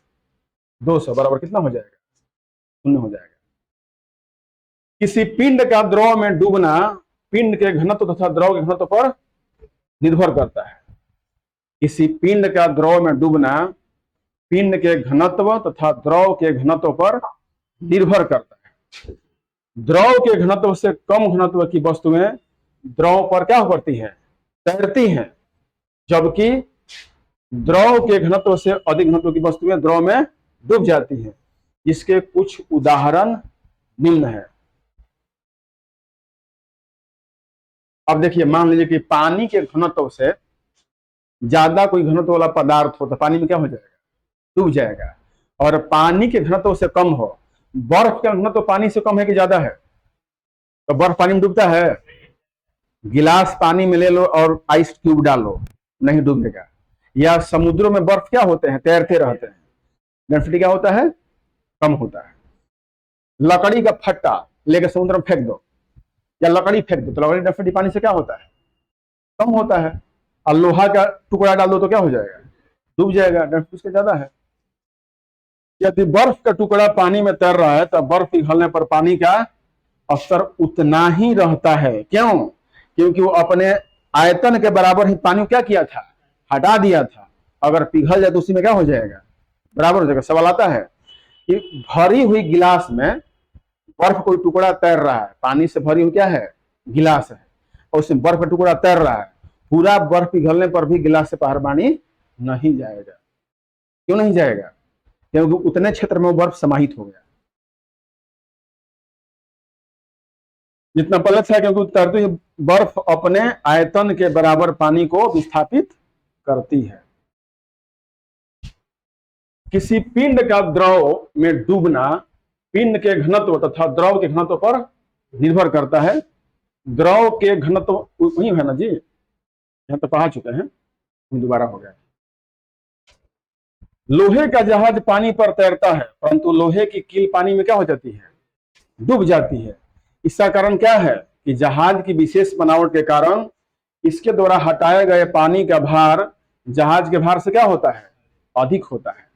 200 बराबर कितना हो जाएगा? शून्य हो जाएगा। किसी पिंड का द्रव में डूबना पिंड के घनत्व तथा द्रव के घनत्व पर निर्भर करता है। किसी पिंड का द्रव में डूबना पिंड के घनत्व तथा द्रव के घनत्व पर निर्भर करता है। द्रव के घनत्व से कम घनत्व की वस्तुएं द्रव पर क्या करती हैं? तैरती हैं, जबकि द्रव के घनत्व से अधिक घनत्व की वस्तुएं द्रव में डूब जाती हैं। इसके कुछ उदाहरण निम्न है। अब देखिए, मान लीजिए कि पानी के घनत्व से ज्यादा कोई घनत्व वाला पदार्थ हो तो पानी में क्या हो जाएगा? डूब जाएगा। और पानी के घनत्व से कम हो, बर्फ का घनत्व पानी से कम है कि ज्यादा है? तो बर्फ पानी में डूबता है? गिलास पानी में ले लो और आइस क्यूब डालो, नहीं डूबेगा। या समुद्रों में बर्फ क्या होते हैं? तैरते रहते हैं, डेंसिटी क्या होता है? कम होता है। लकड़ी का फट्टा लेकर समुद्र में फेंक दो या लकड़ी फेंक दो तो लकड़ी डेंसिटी पानी से क्या होता है? कम होता है। और लोहा का टुकड़ा डाल दो तो क्या हो जाएगा? डूब जाएगा, डेंसिटी उसके ज्यादा है। यदि बर्फ का टुकड़ा पानी में तैर रहा है तो बर्फ पिघलने पर पानी का स्तर उतना ही रहता है। क्यों? क्योंकि वो अपने आयतन के बराबर ही पानी क्या किया था? हटा दिया था। अगर पिघल जाए तो उसी में क्या हो जाएगा? बराबर हो जाएगा। सवाल आता है कि भरी हुई गिलास में बर्फ कोई टुकड़ा तैर रहा है, पानी से भरी हुई क्या है? गिलास है, और उसमें बर्फ का टुकड़ा तैर रहा है। पूरा बर्फ पिघलने पर भी गिलास से बाहर पानी नहीं जाएगा। क्यों नहीं जाएगा? क्योंकि उतने क्षेत्र में वो बर्फ समाहित हो गया जितना पलट है, क्योंकि तैरती हुई बर्फ अपने आयतन के बराबर पानी को विस्थापित करती है। किसी पिंड का द्रव में डूबना पिंड के घनत्व तथा द्रव के घनत्व पर निर्भर करता है। द्रव के घनत्व वही है ना जी, यहां तो पढ़ा चुके हैं, दोबारा हो गया। लोहे का जहाज पानी पर तैरता है, परंतु लोहे की कील पानी में क्या हो जाती है? डूब जाती है। इसका कारण क्या है? कि जहाज की विशेष बनावट के कारण इसके द्वारा हटाए गए पानी का भार जहाज के भार से क्या होता है? अधिक होता है,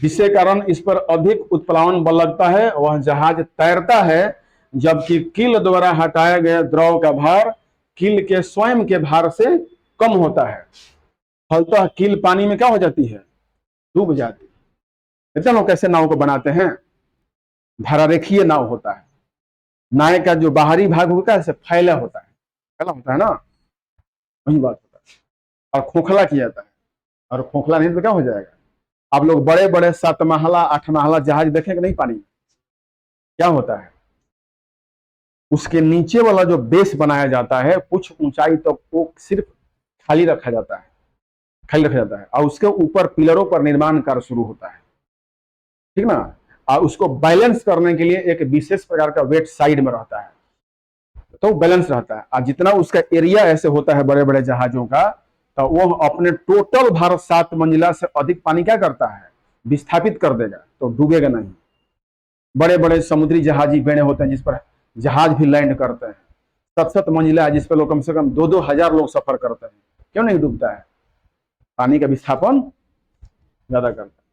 जिसके कारण इस पर अधिक उत्प्लावन बल लगता है। वह जहाज तैरता है, जबकि कील द्वारा हटाए गए द्रव का भार कील के स्वयं के भार से कम होता है। फलतः कील पानी में क्या हो जाती है? डूब जाती है। चलो कैसे नाव को बनाते हैं? धारारेखीय नाव होता है। नाव का जो बाहरी भाग होता है फैला होता है, फैला होता है ना, वही बात होता है। और खोखला किया जाता है, और खोखला नहीं तो क्या हो जाएगा? आप लोग बड़े बड़े 7 महला 8 महला जहाज देखेंगे नहीं, पानी में क्या होता है? उसके नीचे वाला जो बेस बनाया जाता है कुछ ऊंचाई तक तो वो सिर्फ खाली रखा जाता है, खाली रखा जाता है, और उसके ऊपर पिलरों पर निर्माण कार्य शुरू होता है, ठीक ना। और उसको बैलेंस करने के लिए एक विशेष प्रकार का वेट साइड में रहता है, तो बैलेंस रहता है। और जितना उसका एरिया ऐसे होता है बड़े बड़े जहाजों का, तो वो अपने टोटल भार 7 मंजिला से अधिक पानी क्या करता है? विस्थापित कर देगा, तो डूबेगा नहीं। बड़े बड़े समुद्री जहाजी बेड़े होते हैं जिस पर जहाज भी लैंड करते हैं, 7-7 मंजिला, जिस पर लोग कम से कम 2-2 हजार लोग सफर करते हैं। क्यों नहीं डूबता है? पानी का विस्थापन ज्यादा करता है।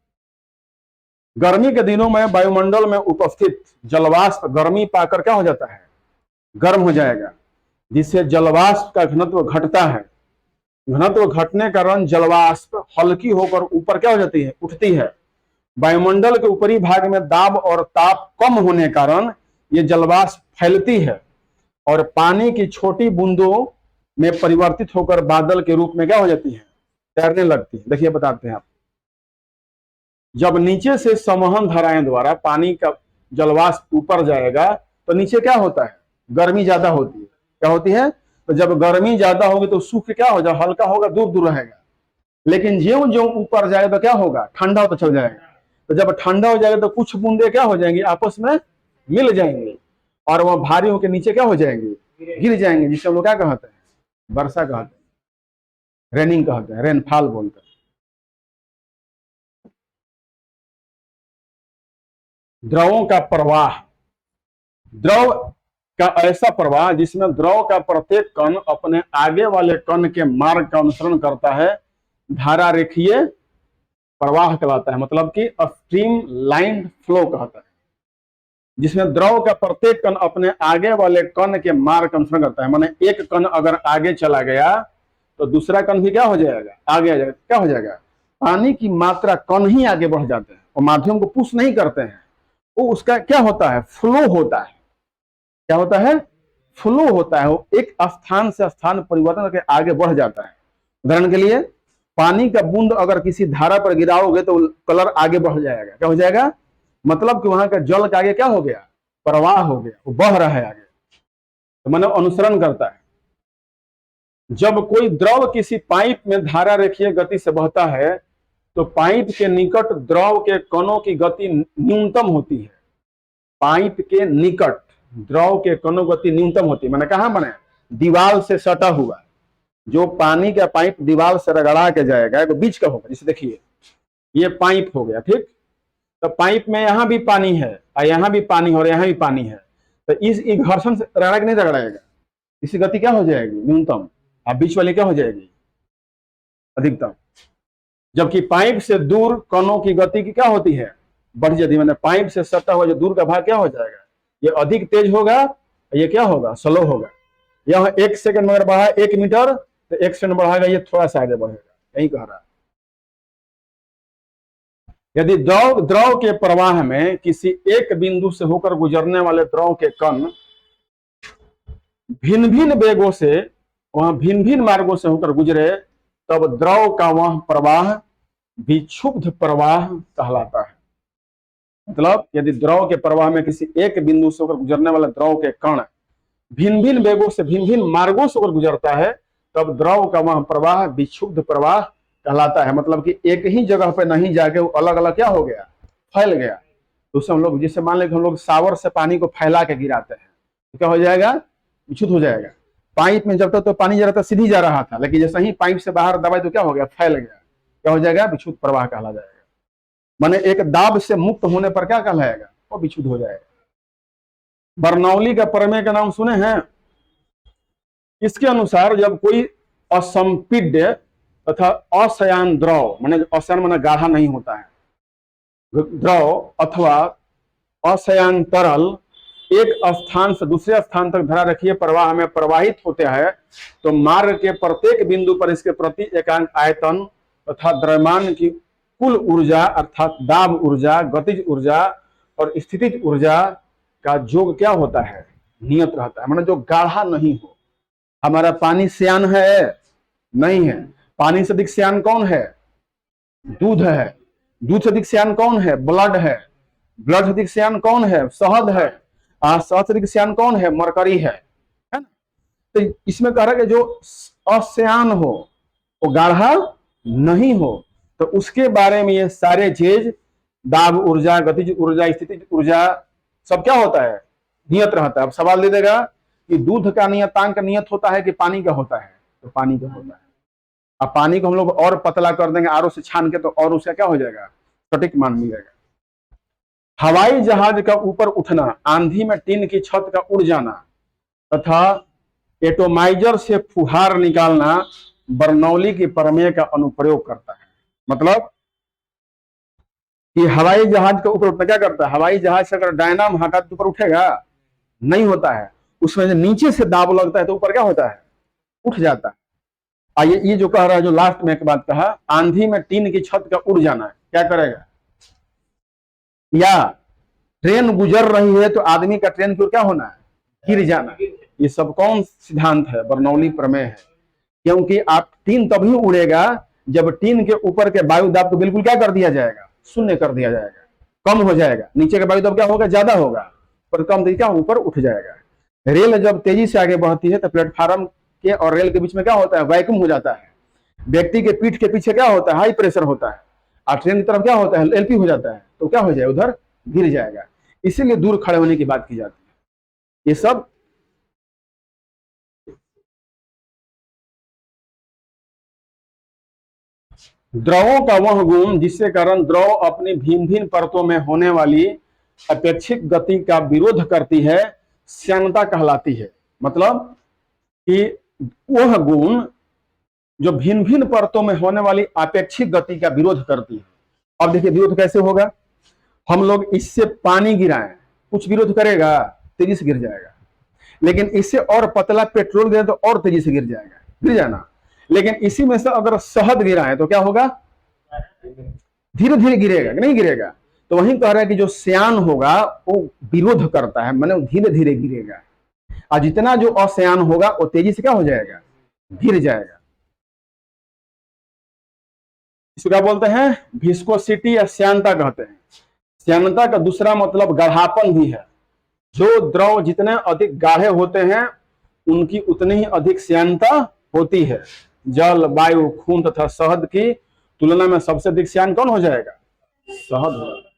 गर्मी के दिनों में वायुमंडल में उपस्थित जलवाष्प गर्मी पाकर क्या हो जाता है? गर्म हो जाएगा, जिससे जलवाष्प का घनत्व घटता है। घनत्व घटने के कारण जलवाष्प हल्की होकर ऊपर क्या हो जाती है? उठती है। वायुमंडल के ऊपरी भाग में दाब और ताप कम होने के कारण ये जलवाष्प फैलती है और पानी की छोटी बूंदों में परिवर्तित होकर बादल के रूप में क्या हो जाती है? तैरने लगती है। देखिए बताते हैं आप। जब नीचे से संवहन धाराएं द्वारा पानी का जलवाष्प ऊपर जाएगा तो नीचे क्या होता है? गर्मी ज्यादा होती है। क्या होती है? तो जब गर्मी ज्यादा होगी तो सूख क्या हो जाए? हल्का होगा, दूर दूर रहेगा। लेकिन ज्यों ज्यों ऊपर जाएगा तो क्या होगा? ठंडा होता चल जाएगा। तो जब ठंडा हो जाएगा तो कुछ बूंदे क्या हो जाएंगी? आपस में मिल जाएंगे और वह भारी होकर नीचे क्या हो जाएंगे? गिर जाएंगे, जिसे हम लोग क्या कहते हैं, वर्षा कहते हैं, रेनिंग कहते हैं, रेनफॉल बोलते हैं। द्रवों का प्रवाह, द्रव का ऐसा प्रवाह जिसमें द्रव का प्रत्येक कण अपने आगे वाले कण के मार्ग का अनुसरण करता है, धारा रेखीय प्रवाह कहलाता है, मतलब कि स्ट्रीम लाइन फ्लो कहता है, जिसमें द्रव का प्रत्येक कण अपने आगे वाले कण के मार्ग का अनुसरण करता है। माने एक कण अगर आगे चला गया तो दूसरा कण भी क्या हो जाएगा, आगे आ जाएगा। क्या हो जाएगा, पानी की मात्रा कण ही आगे बढ़ जाते हैं और माध्यम को पुश नहीं करते हैं, वो उसका क्या होता है, फ्लो होता है। क्या होता है, फ्लो होता है, वो एक स्थान से स्थान परिवर्तन करके आगे बढ़ जाता है। उदाहरण के लिए पानी का बूंद अगर किसी धारा पर गिराओगे तो कलर आगे बढ़ जाएगा। क्या हो जाएगा, मतलब कि वहां का जल का आगे क्या हो गया, प्रवाह हो गया, वो बह रहा है आगे, तो मतलब अनुसरण करता है। जब कोई द्रव किसी पाइप में धारा रेखीय गति से बहता है तो पाइप के निकट द्रव के कणों की गति न्यूनतम होती है। पाइप के निकट द्रव के कणों की गति न्यूनतम होती है। मैंने कहा बने, दीवार से सटा हुआ जो पानी का पाइप दीवार से रगड़ा के जाएगा, तो बीच का होगा। जैसे देखिए ये पाइप हो गया, ठीक, तो पाइप में यहां भी पानी है और यहां भी पानी है और यहां भी पानी है, तो इस घर्षण से रगड़ा के नहीं रगड़ाएगा, इसकी गति क्या हो जाएगी, न्यूनतम, और बीच वाली क्या हो जाएगी, अधिकतम। जबकि पाइप से दूर कणों की गति की क्या होती है, बढ़ जाती है। मैंने पाइप से सटा हुआ जो दूर का भाग क्या हो जाएगा, ये अधिक तेज होगा, ये क्या होगा, स्लो होगा। यह 1 सेकंड में अगर बढ़ा 1 मीटर तो 1 सेकंड बढ़ाएगा, ये थोड़ा सा आगे बढ़ेगा, यही कह रहा है। यदि द्रव के प्रवाह में किसी एक बिंदु से होकर गुजरने वाले द्रव के कण भिन्न भिन्न वेगों से, वहां भिन्न भिन्न मार्गों से होकर गुजरे, तब द्रव का वह प्रवाह विक्षुब्ध प्रवाह कहलाता है। मतलब यदि द्रव के प्रवाह में किसी एक बिंदु से होकर गुजरने वाले द्रव के कण भिन्न भिन्न वेगों से भिन्न भिन्न मार्गों से होकर गुजरता है, तब द्रव का वह प्रवाह विक्षुब्ध प्रवाह कहलाता है। मतलब कि एक ही जगह पे नहीं जाके वो अलग अलग क्या हो गया, फैल गया। तो उससे हम लोग, जैसे मान लें कि हम लोग शावर से पानी को फैला के गिराते हैं, तो क्या हो जाएगा, विक्षुब्ध हो जाएगा। पाइप में जब तक तो पानी जा रहा था सीधी जा रहा था, लेकिन जैसे ही पाइप से बाहर दबाए तो क्या हो गया, फैल गया, क्या हो जाएगा, विक्षुब्ध प्रवाह कहला जाएगा। माने एक दाब से मुक्त होने पर क्या कहलाएगा, वो विक्षुब्ध हो जाएगा। बर्नौली का प्रमेय का नाम सुने हैं? इसके अनुसार जब कोई असंपीड्य तथा असयान द्रव, माने असयान माने गाढ़ा नहीं होता है, द्रव अथवा असयान तरल एक स्थान से दूसरे स्थान तक धारा रेखीय प्रवाह में प्रवाहित होते हैं, तो मार्ग के प्रत्येक बिंदु पर इसके प्रति एकांक आयतन तथा द्रव्यमान की कुल ऊर्जा अर्थात दाब ऊर्जा, गतिज ऊर्जा और स्थितिज ऊर्जा का योग क्या होता है, नियत रहता है। माने जो गाढ़ा नहीं हो। हमारा पानी श्यान है, नहीं है। पानी से अधिक श्यान कौन है, दूध है। दूध से अधिक श्यान कौन है, ब्लड है। ब्लड से अधिक श्यान कौन है, शहद है। शहद से अधिक श्यान कौन है, मरकरी है ना। तो इसमें कह रहा है कि जो अश्यान हो, वो गाढ़ा नहीं हो, तो उसके बारे में ये सारे चीज, दाब ऊर्जा, गतिज ऊर्जा, स्थितिज ऊर्जा, सब क्या होता है, नियत रहता है। अब सवाल दे देगा कि दूध का नियतांक नियत होता है कि पानी का होता है, तो पानी का होता है। अब पानी को हम लोग और पतला कर देंगे आरओ से छान के, तो और उसका क्या हो जाएगा, सटीक मान मिलेगा। हवाई जहाज का ऊपर उठना, आंधी में टीन की छत का उड़ जाना तथा एटोमाइजर से फुहार निकालना बर्नौली की प्रमेय का अनुप्रयोग करता है। मतलब कि हवाई जहाज के ऊपर उठना क्या करता है, हवाई जहाज से अगर डायनाम हटा तो ऊपर उठेगा, नहीं होता है। उसमें जो नीचे से दाब लगता है तो ऊपर क्या होता है, उठ जाता है। आइए ये जो कह रहा है, जो लास्ट में एक बात कहा, आंधी में टीन की छत का उड़ जाना है, क्या करेगा, या ट्रेन गुजर रही है तो आदमी का ट्रेन की ओर क्या होना है, गिर जाना। ये सब कौन सिद्धांत है, बर्नौली प्रमेय है। क्योंकि आप टीन तभी उड़ेगा जब टीन के ऊपर के वायु दाब को बिल्कुल क्या कर दिया जाएगा, शून्य कर दिया जाएगा, कम हो जाएगा। नीचे का वायु दाब क्या होगा, ज्यादा होगा, पर कम क्या ऊपर उठ जाएगा। रेल जब तेजी से आगे बढ़ती है तो प्लेटफार्म के और रेल के बीच में क्या होता है, वैक्यूम हो जाता है। व्यक्ति के पीठ के पीछे क्या होता है, हाई प्रेशर होता है। और ट्रेन की तरफ क्या होता है, एलपी हो जाता है, तो क्या हो जाएगा, उधर गिर जाएगा। इसीलिए दूर खड़े होने की बात की जाती है। ये सब द्रवों का वह गुण जिसके कारण द्रव अपनी भिन्न भिन्न परतों में होने वाली अपेक्षित गति का विरोध करती है, श्यानता कहलाती है। मतलब कि वह गुण जो भिन्न भिन्न परतों में होने वाली अपेक्षित गति का विरोध करती है। अब देखिए विरोध कैसे होगा। हम लोग इससे पानी गिराएं, कुछ विरोध करेगा? तेजी से गिर जाएगा। लेकिन इससे और पतला पेट्रोल गिरे तो और तेजी से गिर जाएगा, गिर जाना। लेकिन इसी में से अगर शहद गिराएं तो क्या होगा? धीरे धीरे गिरेगा, नहीं गिरेगा। तो वही कह रहा है कि जो श्यान होगा वो विरोध करता है, माने धीरे धीरे गिरेगा, और जितना जो अश्यान होगा वो तेजी से क्या हो जाएगा? गिर जाएगा। इसको क्या बोलते हैं? विस्कोसिटी या श्यानता कहते हैं। श्यानता का दूसरा मतलब गाढ़ापन भी है। जो द्रव जितने अधिक गाढ़े होते हैं उनकी उतनी ही अधिक श्यानता होती है। जल, वायु, खून तथा शहद की तुलना में सबसे अधिक श्यान कौन हो जाएगा? शहद हो जाएगा।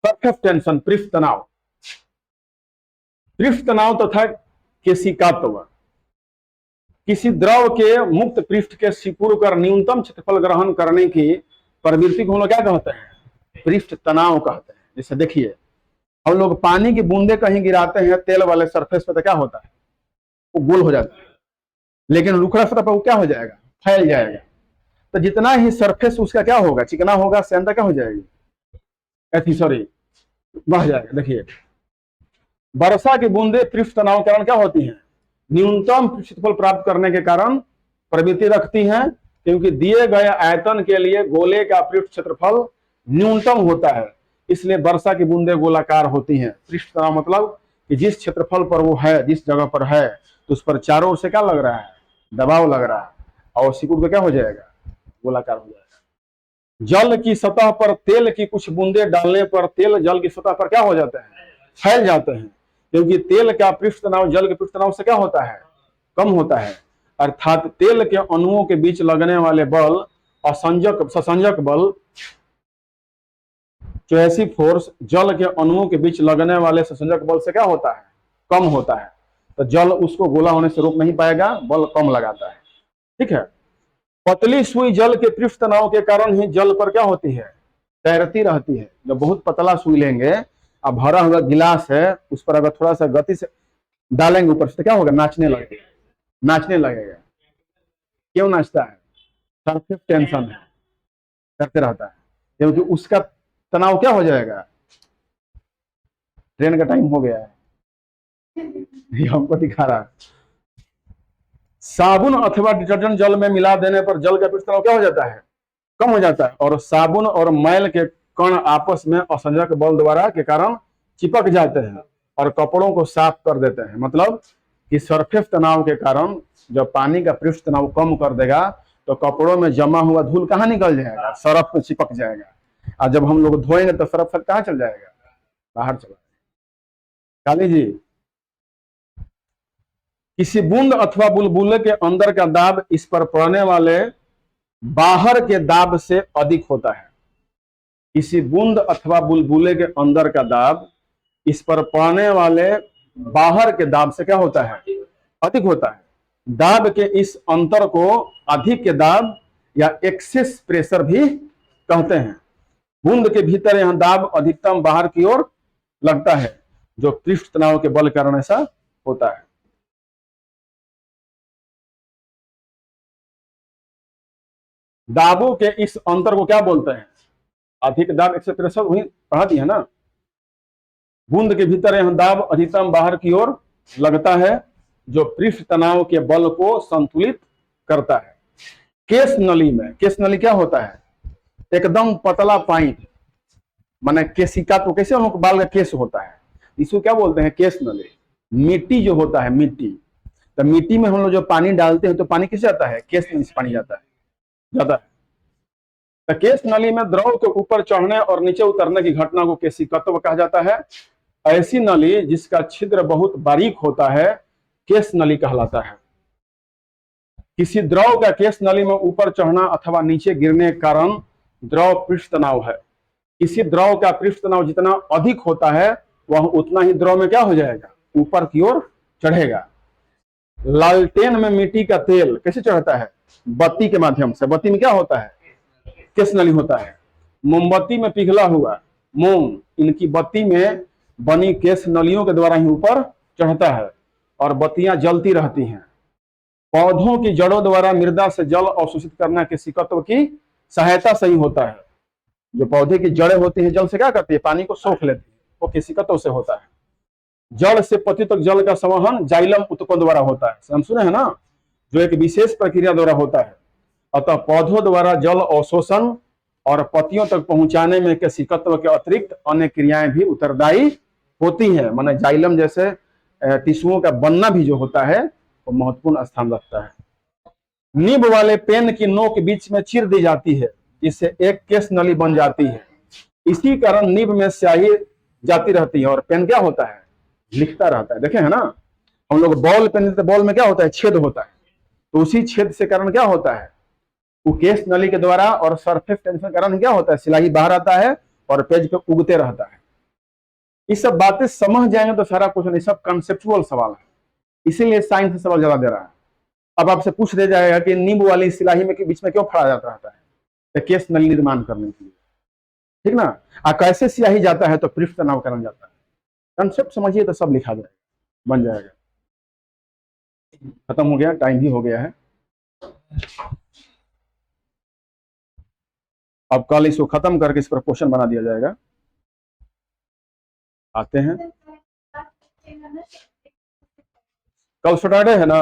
सरफेस टेंशन, पृष्ठ तनाव। पृष्ठ तनाव तथा केशिकात्व किसी द्रव के मुक्त पृष्ठ के सिकुड़ कर न्यूनतम क्षेत्रफल ग्रहण करने की प्रवृत्ति को हम लोग क्या कहते हैं? पृष्ठ तनाव कहते हैं। जैसे देखिए हम लोग पानी की बूंदे कहीं गिराते हैं तेल वाले सरफेस पे तो क्या होता है? वो गोल हो जाता है। लेकिन रुखड़ा सतह पर वो क्या हो जाएगा? फैल जाएगा। तो जितना ही सरफेस उसका क्या होगा? चिकना होगा, श्यानता क्या हो जाएगी? सॉरी, बढ़ जाएगा। देखिए वर्षा की बूंदे पृष्ठ तनाव के कारण क्या होती हैं? न्यूनतम क्षेत्रफल प्राप्त करने के कारण प्रवृत्ति रखती हैं, क्योंकि दिए गए आयतन के लिए गोले का पृष्ठ क्षेत्रफल न्यूनतम होता है, इसलिए वर्षा की बूंदे गोलाकार होती हैं। पृष्ठ तनाव मतलब कि जिस क्षेत्रफल पर वो है, जिस जगह पर है, तो उस पर चारों ओर से क्या लग रहा है? दबाव लग रहा है, और सिकुड़ पे क्या हो जाएगा? गोलाकार हो जाएगा। जल की सतह पर तेल की कुछ बूंदे डालने पर तेल जल की सतह पर क्या हो जाते हैं? फैल जाते हैं, क्योंकि तेल का पृष्ठ तनाव जल के पृष्ठ तनाव से क्या होता है? कम होता है। अर्थात तेल के अणुओं के बीच लगने वाले बल ससंजक बल चुहैसी फोर्स जल के अणुओं के बीच लगने वाले ससंजक बल से क्या होता है? कम होता है। तो जल उसको गोला होने से रोक नहीं पाएगा, बल कम लगाता है। ठीक है। पतली सुई जल के पृष्ठ तनाव के कारण ही जल पर क्या होती है? तैरती रहती है। जब बहुत पतला सुई लेंगे, अब भरा हुआ गिलास है, उस पर अगर थोड़ा सा गति से डालेंगे ऊपर से तो क्या होगा? नाचने लगेगा, नाचने लगेगा। क्यों नाचता है? सरफेस टेंशन है, करते रहता है, क्योंकि उसका तनाव क्या हो जाएगा? ट्रेन का टाइम हो गया है, ये हमको दिखा रहा है। साबुन अथवा डिटर्जेंट जल में मिला देने पर जल का पृष्ठ तनाव क्या हो जाता है? कम हो जाता है, और साबुन और मैल के कण आपस में असंजक बल द्वारा के कारण चिपक जाते हैं और कपड़ों को साफ कर देते हैं। मतलब कि सरफेस तनाव के कारण जब पानी का पृष्ठ तनाव कम कर देगा तो कपड़ों में जमा हुआ धूल कहाँ निकल जाएगा? सरफ में चिपक जाएगा, और जब हम लोग धोएंगे तो सरफ कहाँ चल जाएगा? बाहर चला जाएगा। काली जी, किसी बूंद अथवा बुलबुले के अंदर का दाब इस पर पड़ने वाले बाहर के दाब से अधिक होता है। किसी बूंद अथवा बुलबुले के अंदर का दाब इस पर पड़ने वाले बाहर के दाब से क्या होता है? अधिक होता है। दाब के इस अंतर को अधिक के दाब या एक्सेस प्रेशर भी कहते हैं। बूंद के भीतर यह दाब अधिकतम बाहर की ओर लगता है, जो पृष्ठ तनाव के बल कारण ऐसा होता है। दाबों के इस अंतर को क्या बोलते हैं? अधिक दाब, एक्सेस प्रेशर, वही पढ़ा दिया ना। बूंद के भीतर यह दाब अधिकतम बाहर की ओर लगता है, जो पृष्ठ तनाव के बल को संतुलित करता है। केस नली में, केस नली क्या होता है? एकदम पतला पाइप, माने केशिका, तो कैसे हम लोग बाल का केस होता है, इसको क्या बोलते हैं? केस नली। मिट्टी जो होता है, मिट्टी, तो मिट्टी में हम लोग जो पानी डालते हैं तो पानी किससे आता है? केस नली से पानी जाता है, जाता है। तो केस नली में द्रव के ऊपर चढ़ने और नीचे उतरने की घटना को केशिकत्व कहा जाता है। ऐसी नली जिसका छिद्र बहुत बारीक होता है केस नली कहलाता है। किसी द्रव का केस नली में ऊपर चढ़ना अथवा नीचे गिरने के कारण द्रव पृष्ठ तनाव है। किसी द्रव का पृष्ठ तनाव जितना अधिक होता है वह उतना ही द्रव में क्या हो जाएगा? ऊपर की ओर चढ़ेगा। लालटेन में मिट्टी का तेल कैसे चढ़ता है? बत्ती के माध्यम से। बत्ती में क्या होता है? केस नली होता है। मोमबत्ती में पिघला हुआ मोम इनकी बत्ती में बनी केस नलियों के द्वारा ही ऊपर चढ़ता है और बत्तियां जलती रहती हैं। पौधों की जड़ों द्वारा मृदा से जल अवशोषित करना किसी तत्व की सहायता से ही होता है। जो पौधे की जड़ें होती हैं जल से क्या करती है? पानी को सोख लेती है, वो किसी तत्व से होता है। जड़ से पत्ती तक जल का संवहन जाइलम उत्तकों द्वारा होता है, हम सुने हैं ना, जो एक विशेष प्रक्रिया द्वारा होता है। अतः पौधों द्वारा जल अवशोषण और पत्तियों तक पहुंचाने में किसी तत्व के अतिरिक्त अन्य क्रियाएं भी उत्तरदायी होती हैं। माने जाइलम जैसे टिश्युओं का बनना भी जो होता है वो महत्वपूर्ण स्थान रखता है। निब वाले पेन की नोक बीच में चीर दी जाती है, इससे एक केस नली बन जाती है। इसी कारण निब में स्याही जाती रहती है और पेन क्या होता है? लिखता रहता है। देखे है ना, हम लोग बॉल पेन लेते, बॉल में क्या होता है? छेद होता है। तो उसी छेद से कारण क्या होता है? वो केस नली के द्वारा और सरफेस टेंशन के कारण क्या होता है? स्याही बाहर आता है और पेज पे उगते रहता है। ये सब बातें समझ जाएंगे तो सारा कुछ नहीं, सब कंसेप्चुअल सवाल है, इसीलिए साइंस से सवाल ज्यादा दे रहा है। अब आपसे पूछ दिया जाएगा कि नींबू वाली सिलाही में के बीच में क्यों फड़ा जाता रहता है? तो केस नली निर्माण करने के लिए, ठीक ना। कैसे स्याही जाता है? तो पृष्ठ तनावकरण जाता है। कंसेप्ट समझिए तो सब लिखा जाएगा, बन जाएगा। खत्म हो गया, टाइम भी हो गया है। अब कल इसको खत्म करके इस पर क्वेश्चन बना दिया जाएगा। आते हैं, कल सैटरडे है ना।